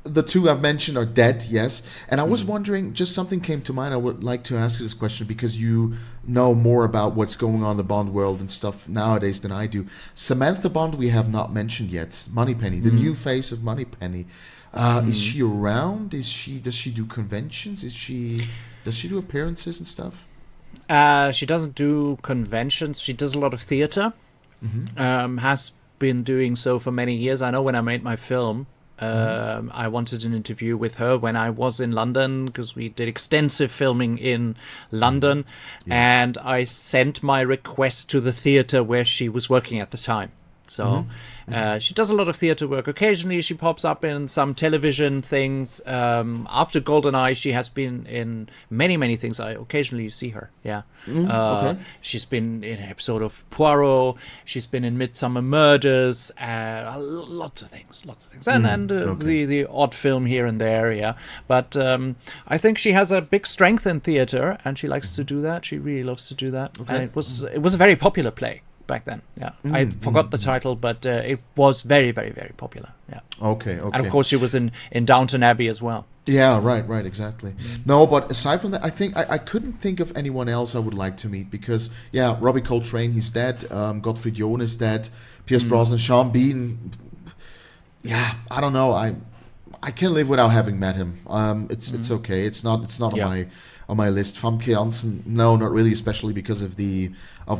B: The two I've mentioned are dead, yes. And I was wondering, just something came to mind. I would like to ask you this question because you know more about what's going on in the Bond world and stuff nowadays than I do. Samantha Bond we have not mentioned yet. Moneypenny, the new face of Moneypenny. Is she around? Does she do conventions? Does she do appearances and stuff?
A: She doesn't do conventions. She does a lot of theater. Has been doing so for many years. I know when I made my film, I wanted an interview with her when I was in London, because we did extensive filming in London, and I sent my request to the theater where she was working at the time. So she does a lot of theater work. Occasionally she pops up in some television things. After GoldenEye, she has been in many things. I occasionally see her. She's been in an episode of Poirot. She's been in Midsummer Murders. Lots of things. And the odd film here and there. But I think she has a big strength in theater, and she likes to do that. She really loves to do that. And it was a very popular play back then. I forgot the title, but it was very, very, very popular.
B: Okay.
A: And of course she was in Downton Abbey as well.
B: Right, exactly. No, but aside from that, I think I couldn't think of anyone else I would like to meet, because Robbie Coltrane, he's dead. Gottfried John is dead. Pierce Brosnan, Sean Bean. I don't know. I can't live without having met him. It's okay. It's not on my list. Famke Janssen, no, not really, especially because of the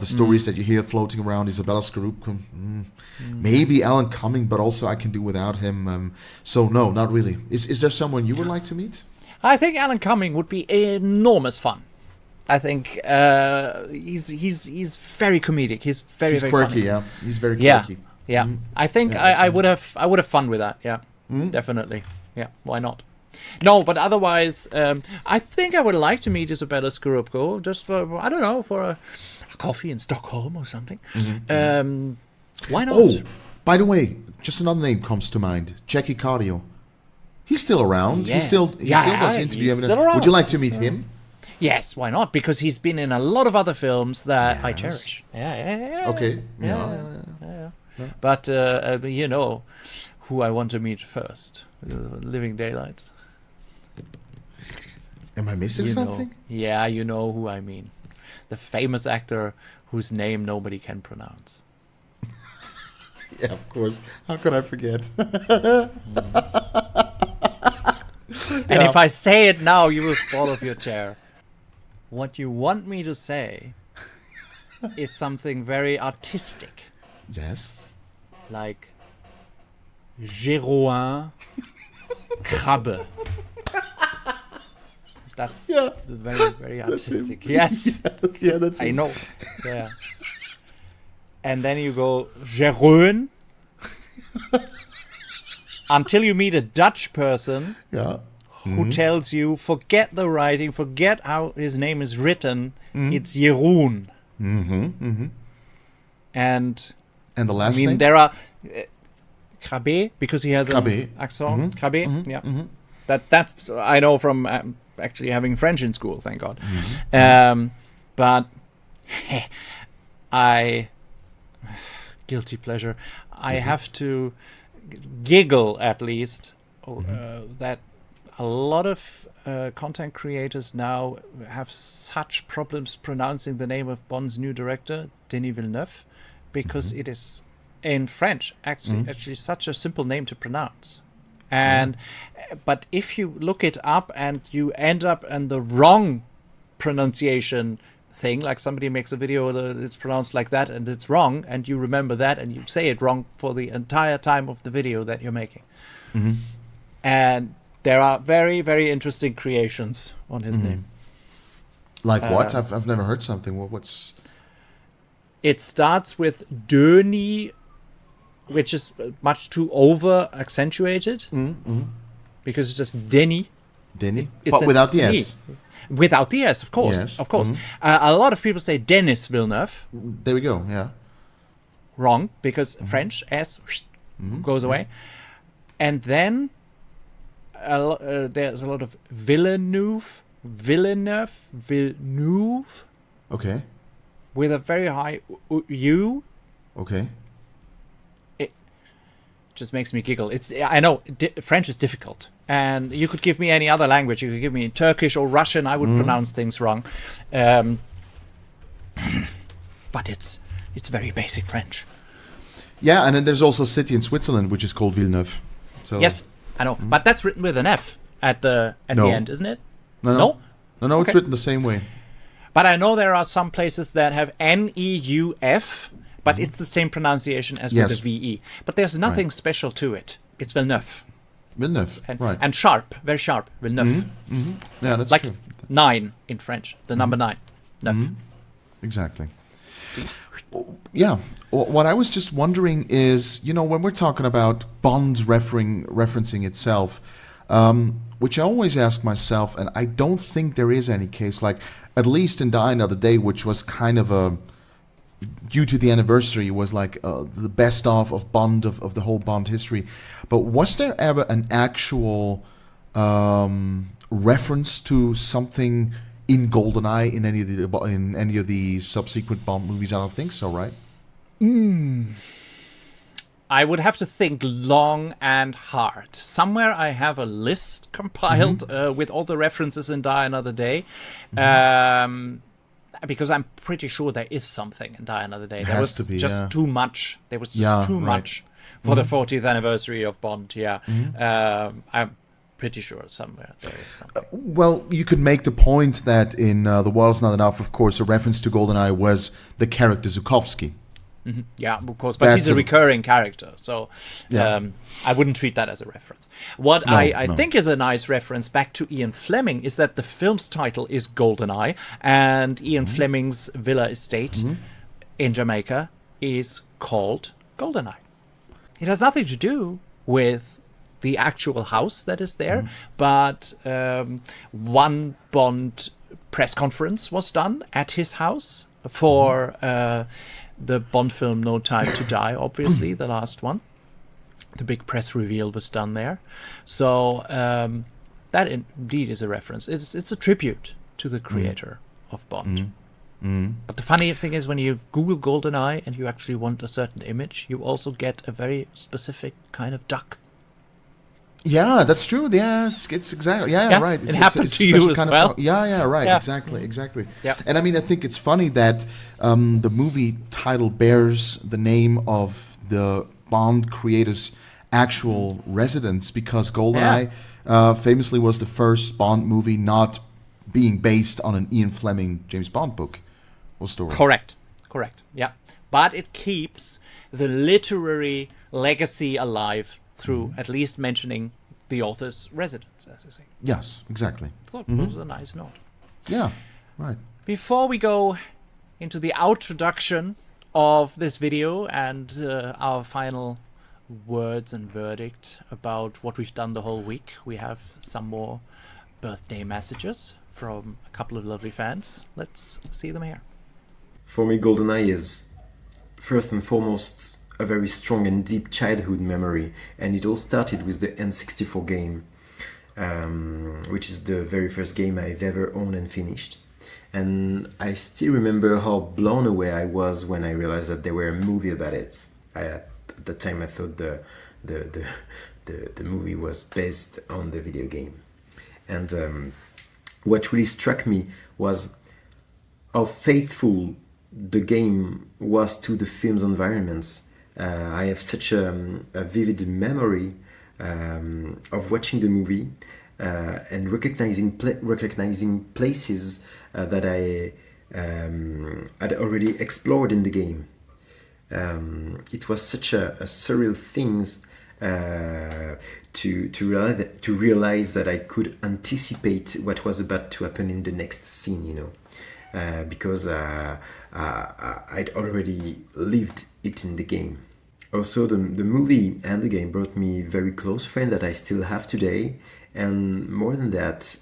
B: stories that you hear floating around. Isabella Scorupco, maybe Alan Cumming, but also I can do without him. So no, not really. Is there someone you would like to meet?
A: I think Alan Cumming would be enormous fun. I think he's very comedic. He's very
B: quirky.
A: Funny.
B: He's very quirky.
A: I think I would have fun with that. Definitely. Why not? No, but otherwise, I think I would like to meet Isabella Scorupco, just for, I don't know, for a coffee in Stockholm or something. Why not?
B: Oh, by the way, just another name comes to mind. Jackie Cardio. He's still around.
A: Yes.
B: He still does interview. Would you like to meet him?
A: Yes, why not? Because he's been in a lot of other films that I
B: Yes.
A: cherish. Yeah.
B: Okay.
A: But you know who I want to meet first. Living Daylights.
B: Am I missing
A: You know.
B: something?
A: Yeah, you know who I mean. The famous actor whose name nobody can pronounce.
B: Yeah, of course. How could I forget?
A: And if I say it now, you will fall off your chair. What you want me to say is something very artistic,
B: Yes.
A: like Gérouin Krabbe. That's very, very artistic. Yes.
B: Yeah, that's
A: I
B: it.
A: know. Yeah. And then you go Jeroen until you meet a Dutch person
B: Yeah.
A: who tells you, forget the writing, forget how his name is written. It's Jeroen. And
B: And the
A: I
B: last
A: mean,
B: name?
A: there are Krabbe, because he has
B: Krabbe.
A: an accent. Krabbe, yeah. That's I know from actually having French in school. Thank God. But I guilty pleasure. I have to giggle at least that a lot of content creators now have such problems pronouncing the name of Bond's new director, Denis Villeneuve, because it is in French actually such a simple name to pronounce. And but if you look it up and you end up in the wrong pronunciation thing, like somebody makes a video that it's pronounced like that and it's wrong, and you remember that and you say it wrong for the entire time of the video that you're making. And there are very, very interesting creations on his name.
B: Like what? I've never heard something. What's...
A: It starts with Denis, which is much too over accentuated, because it's just Denis.
B: Denny?
A: It's
B: But
A: a
B: without the
A: Denis.
B: S.
A: Without the S, of course,
B: Yes.
A: of course. A lot of people say Denis Villeneuve,
B: There we go, yeah.
A: wrong, because French S goes away. And then there's a lot of Villeneuve,
B: Okay,
A: with a very high U.
B: okay.
A: Just makes me giggle. I know French is difficult, and you could give me any other language. You could give me Turkish or Russian. I would pronounce things wrong, but it's very basic French.
B: Yeah, and then there's also a city in Switzerland which is called Villeneuve. So
A: Yes, I know, but that's written with an F at the
B: No.
A: end, isn't it?
B: No, it's
A: Okay.
B: written the same way.
A: But I know there are some places that have Neuf, but it's the same pronunciation as
B: Yes.
A: with the VE. But there's nothing special to it. It's Villeneuve.
B: Villeneuve,
A: And,
B: right.
A: and sharp, very sharp. Villeneuve.
B: Yeah, that's
A: Like
B: true.
A: 9 in French, the number 9. Neuf.
B: Exactly. Yeah. What I was just wondering is, when we're talking about Bond's referencing itself, which I always ask myself, and I don't think there is any case, like, at least in Die Another Day, which was kind of due to the anniversary, was like the best of Bond, of the whole Bond history. But was there ever an actual reference to something in GoldenEye in any of the subsequent Bond movies? I don't think so, right?
A: I would have to think long and hard. Somewhere I have a list compiled with all the references in Die Another Day. Because I'm pretty sure there is something in Die Another Day. There was
B: to be,
A: just
B: yeah.
A: too much. There was just too much for the 40th anniversary of Bond, yeah. I'm pretty sure somewhere there is something.
B: Well, you could make the point that in The World's Not Enough, of course, a reference to GoldenEye was the character Zukovsky.
A: Yeah, of course, but he's a recurring character, so I wouldn't treat that as a reference. What I think is a nice reference back to Ian Fleming is that the film's title is GoldenEye, and Ian Fleming's villa estate in Jamaica is called GoldenEye. It has nothing to do with the actual house that is there, but one Bond press conference was done at his house for the Bond film No Time to Die, obviously, the last one. The big press reveal was done there. So that indeed is a reference. It's a tribute to the creator of Bond. But the funny thing is, when you Google GoldenEye and you actually want a certain image, you also get a very specific kind of duck.
B: Yeah, that's true. Yeah, it's exactly. Yeah, right.
A: It happened to you as well.
B: Right.
A: Yeah.
B: Exactly.
A: Yeah.
B: And I mean, I think it's funny that the movie title bears the name of the Bond creator's actual residence, because GoldenEye famously was the first Bond movie not being based on an Ian Fleming James Bond book or story.
A: Correct. Yeah. But it keeps the literary legacy alive through at least mentioning the author's residence, as you say.
B: Yes, exactly.
A: I thought it was a nice note.
B: Yeah, right.
A: Before we go into the introduction of this video and our final words and verdict about what we've done the whole week, we have some more birthday messages from a couple of lovely fans. Let's see them here.
I: For me, GoldenEye is first and foremost a very strong and deep childhood memory, and it all started with the N64 game, which is the very first game I've ever owned and finished. And I still remember how blown away I was when I realized that there were a movie about it. At the time I thought the movie was based on the video game. And what really struck me was how faithful the game was to the film's environments. I have such a vivid memory of watching the movie and recognizing places that I had already explored in the game. It was such a surreal thing to realize that I could anticipate what was about to happen in the next scene, because I'd already lived it in the game. Also, the movie and the game brought me very close friends that I still have today, and more than that,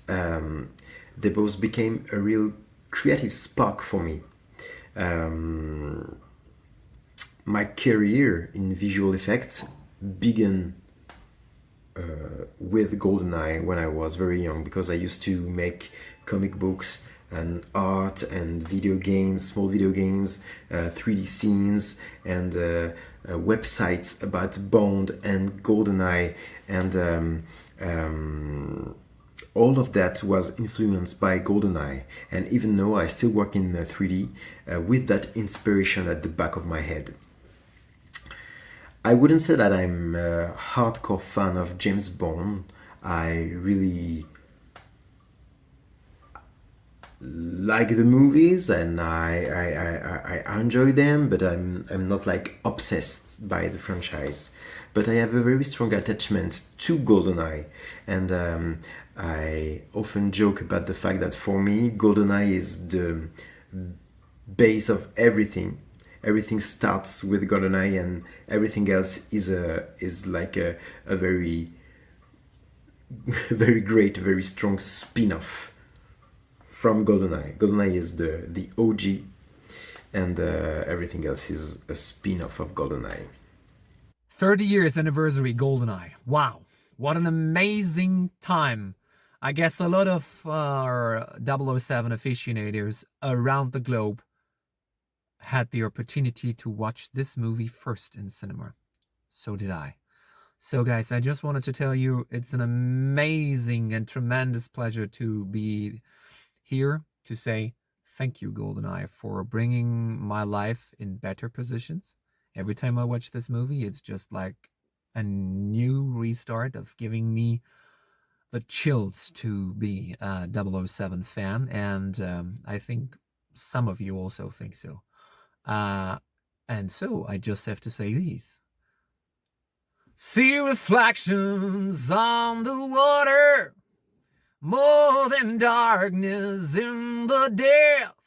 I: they both became a real creative spark for me. My career in visual effects began with GoldenEye when I was very young, because I used to make comic books and art and video games, small video games, 3D scenes, and websites about Bond and GoldenEye, and all of that was influenced by GoldenEye. And even though I still work in 3D, with that inspiration at the back of my head. I wouldn't say that I'm a hardcore fan of James Bond. I really like the movies and I enjoy them, but I'm not like obsessed by the franchise. But I have a very strong attachment to GoldenEye, and I often joke about the fact that for me, GoldenEye is the base of everything. Everything starts with GoldenEye, and everything else is like a very very great, very strong spin-off from GoldenEye. GoldenEye is the OG, and everything else is a spin-off of GoldenEye.
J: 30 years anniversary GoldenEye. Wow, what an amazing time. I guess a lot of our 007 aficionados around the globe had the opportunity to watch this movie first in cinema. So did I. So guys, I just wanted to tell you it's an amazing and tremendous pleasure to be here to say thank you, GoldenEye, for bringing my life in better positions. Every time I watch this movie, it's just like a new restart of giving me the chills to be a 007 fan, and I think some of you also think so. And so I just have to say these. See reflections on the water, more than darkness in the depth.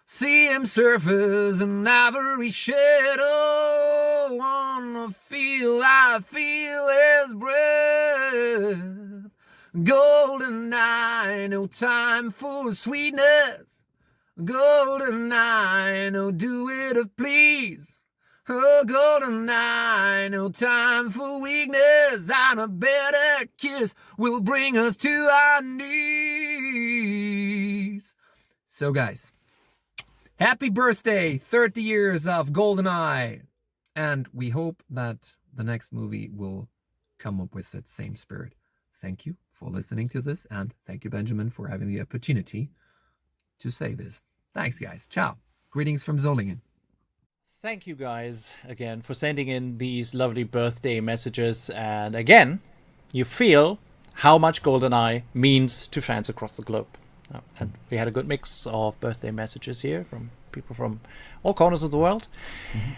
J: See him surface in every shadow. Wanna feel, I feel his breath. GoldenEye, no time for sweetness. GoldenEye, no do it if please. Oh, GoldenEye, no time for weakness, and a better kiss will bring us to our knees. So, guys, happy birthday, 30 years of GoldenEye. And we hope that the next movie will come up with that same spirit. Thank you for listening to this, and thank you, Benjamin, for having the opportunity to say this. Thanks, guys. Ciao. Greetings from Solingen.
A: Thank you guys again for sending in these lovely birthday messages. And again, you feel how much GoldenEye means to fans across the globe. And we had a good mix of birthday messages here from people from all corners of the world. Mm-hmm.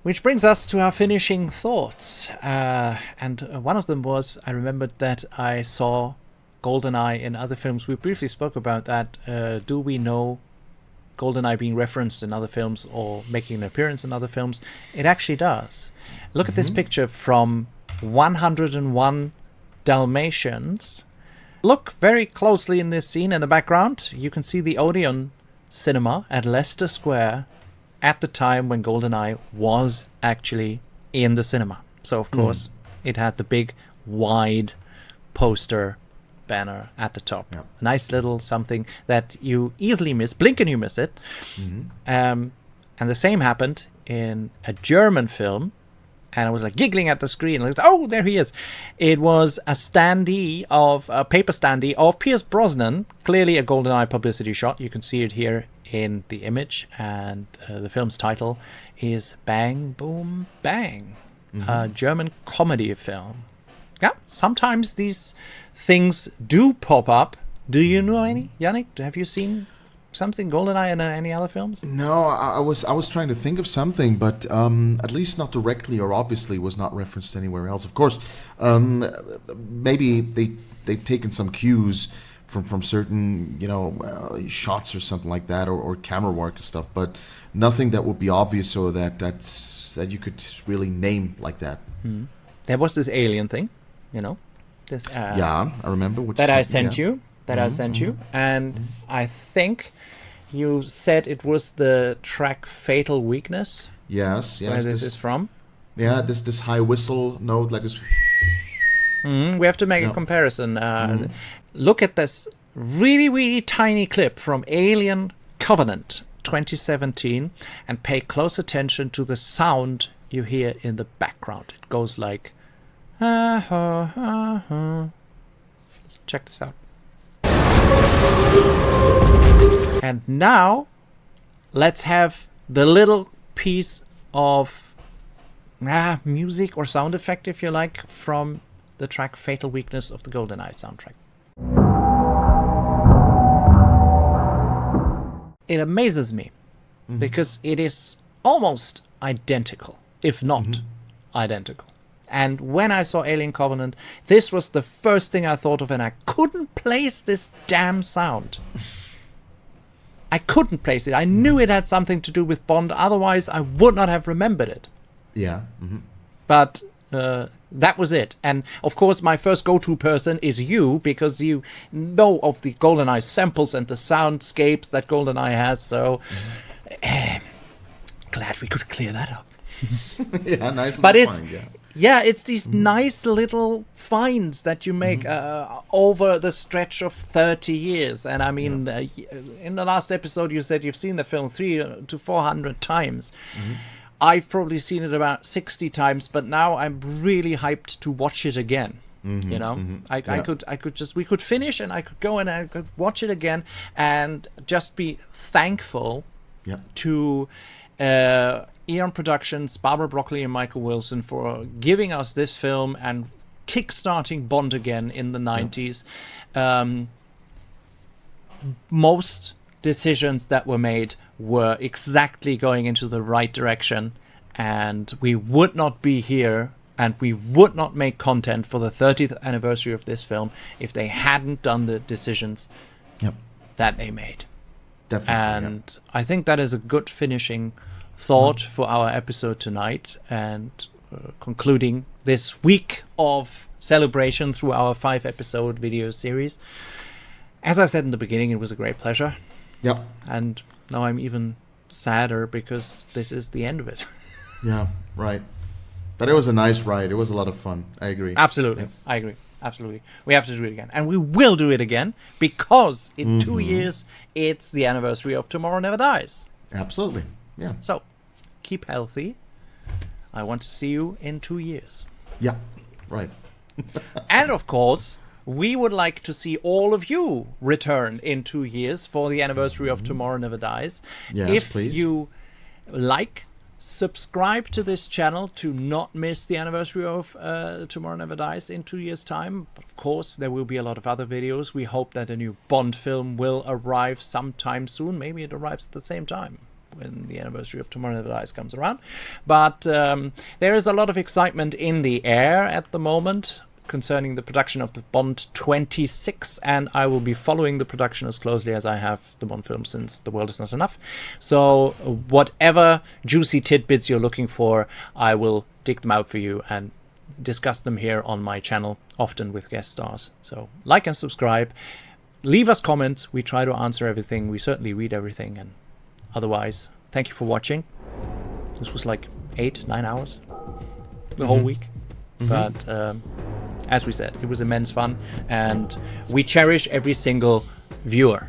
A: Which brings us to our finishing thoughts. And one of them was, I remembered that I saw GoldenEye in other films. We briefly spoke about that. Do we know GoldenEye being referenced in other films or making an appearance in other films? It actually does. Look at this picture from 101 Dalmatians. Look very closely in this scene in the background. You can see the Odeon Cinema at Leicester Square at the time when GoldenEye was actually in the cinema. So, of course, it had the big, wide poster banner at the top. Yep. Nice little something that you easily miss. Blink and you miss it. And the same happened in a German film. And I was like giggling at the screen. Like, oh, there he is. It was a paper standee of Pierce Brosnan. Clearly a GoldenEye publicity shot. You can see it here in the image. And the film's title is Bang, Boom, Bang. A German comedy film. Yeah, sometimes these things do pop up. Do you know any, Yannick? Have you seen something GoldenEye in any other films?
B: No, I was trying to think of something, but at least not directly or obviously was not referenced anywhere else. Of course, maybe they've taken some cues from certain shots or something like that, or camera work and stuff, but nothing that would be obvious or that you could really name like that.
A: There was this alien thing. This,
B: I remember
A: that I sent you. And I think you said it was the track "Fatal Weakness."
B: Yes.
A: Where this is from?
B: Yeah, this high whistle note, like this.
A: We have to make a comparison. Look at this really, really tiny clip from Alien Covenant 2017, and pay close attention to the sound you hear in the background. It goes like. Check this out. And now let's have the little piece of music or sound effect, if you like, from the track Fatal Weakness of the GoldenEye soundtrack. It amazes me because it is almost identical, if not identical. And when I saw Alien Covenant, this was the first thing I thought of, and I couldn't place this damn sound. I couldn't place it. I knew it had something to do with Bond, otherwise I would not have remembered it.
B: Yeah.
A: But that was it. And of course, my first go-to person is you, because you know of the GoldenEye samples and the soundscapes that GoldenEye has. So glad we could clear that up.
B: Yeah, nice.
A: But it's it's these nice little finds that you make over the stretch of 30 years. And I mean, in the last episode, you said you've seen the film 300 to 400 times. I've probably seen it about 60 times, but now I'm really hyped to watch it again. I could we could finish and I could go and I could watch it again and just be thankful to Eon Productions, Barbara Broccoli and Michael Wilson for giving us this film and kickstarting Bond again in the 90s. Most decisions that were made were exactly going into the right direction, and we would not be here and we would not make content for the 30th anniversary of this film if they hadn't done the decisions that they made.
B: Definitely.
A: And I think that is a good finishing thought for our episode tonight, and concluding this week of celebration through our 5-episode video series. As I said in the beginning, it was a great pleasure.
B: Yep.
A: And now I'm even sadder because this is the end of it.
B: Yeah, right. But it was a nice ride. It was a lot of fun. I agree.
A: Absolutely. I agree. Absolutely. We have to do it again. And we will do it again because in 2 years, it's the anniversary of Tomorrow Never Dies.
B: Absolutely. Yeah.
A: So, keep healthy. I want to see you in 2 years.
B: Yeah, right.
A: And of course, we would like to see all of you return in 2 years for the anniversary of Tomorrow Never Dies.
B: Yes,
A: if
B: please.
A: you like, subscribe to this channel to not miss the anniversary of Tomorrow Never Dies in 2 years' time. But of course, there will be a lot of other videos. We hope that a new Bond film will arrive sometime soon. Maybe it arrives at the same time when the anniversary of Tomorrow Never Dies comes around. But there is a lot of excitement in the air at the moment concerning the production of the Bond 26, and I will be following the production as closely as I have the Bond film since The World Is Not Enough. So whatever juicy tidbits you're looking for, I will dig them out for you and discuss them here on my channel, often with guest stars. So like and subscribe, leave us comments. We try to answer everything. We certainly read everything, and otherwise, thank you for watching. This was like 8-9 hours the whole week. But as we said, it was immense fun, and we cherish every single viewer.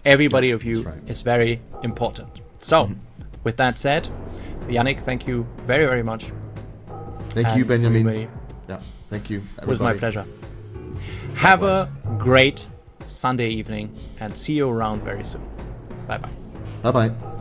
A: Everybody of you is very important. So, with that said, Yannick, thank you very, very much.
B: Thank you, Benjamin.
A: Everybody.
B: Yeah, thank you.
A: It was my pleasure. Have a great Sunday evening, and see you around very soon. Bye-bye.
B: Bye-bye.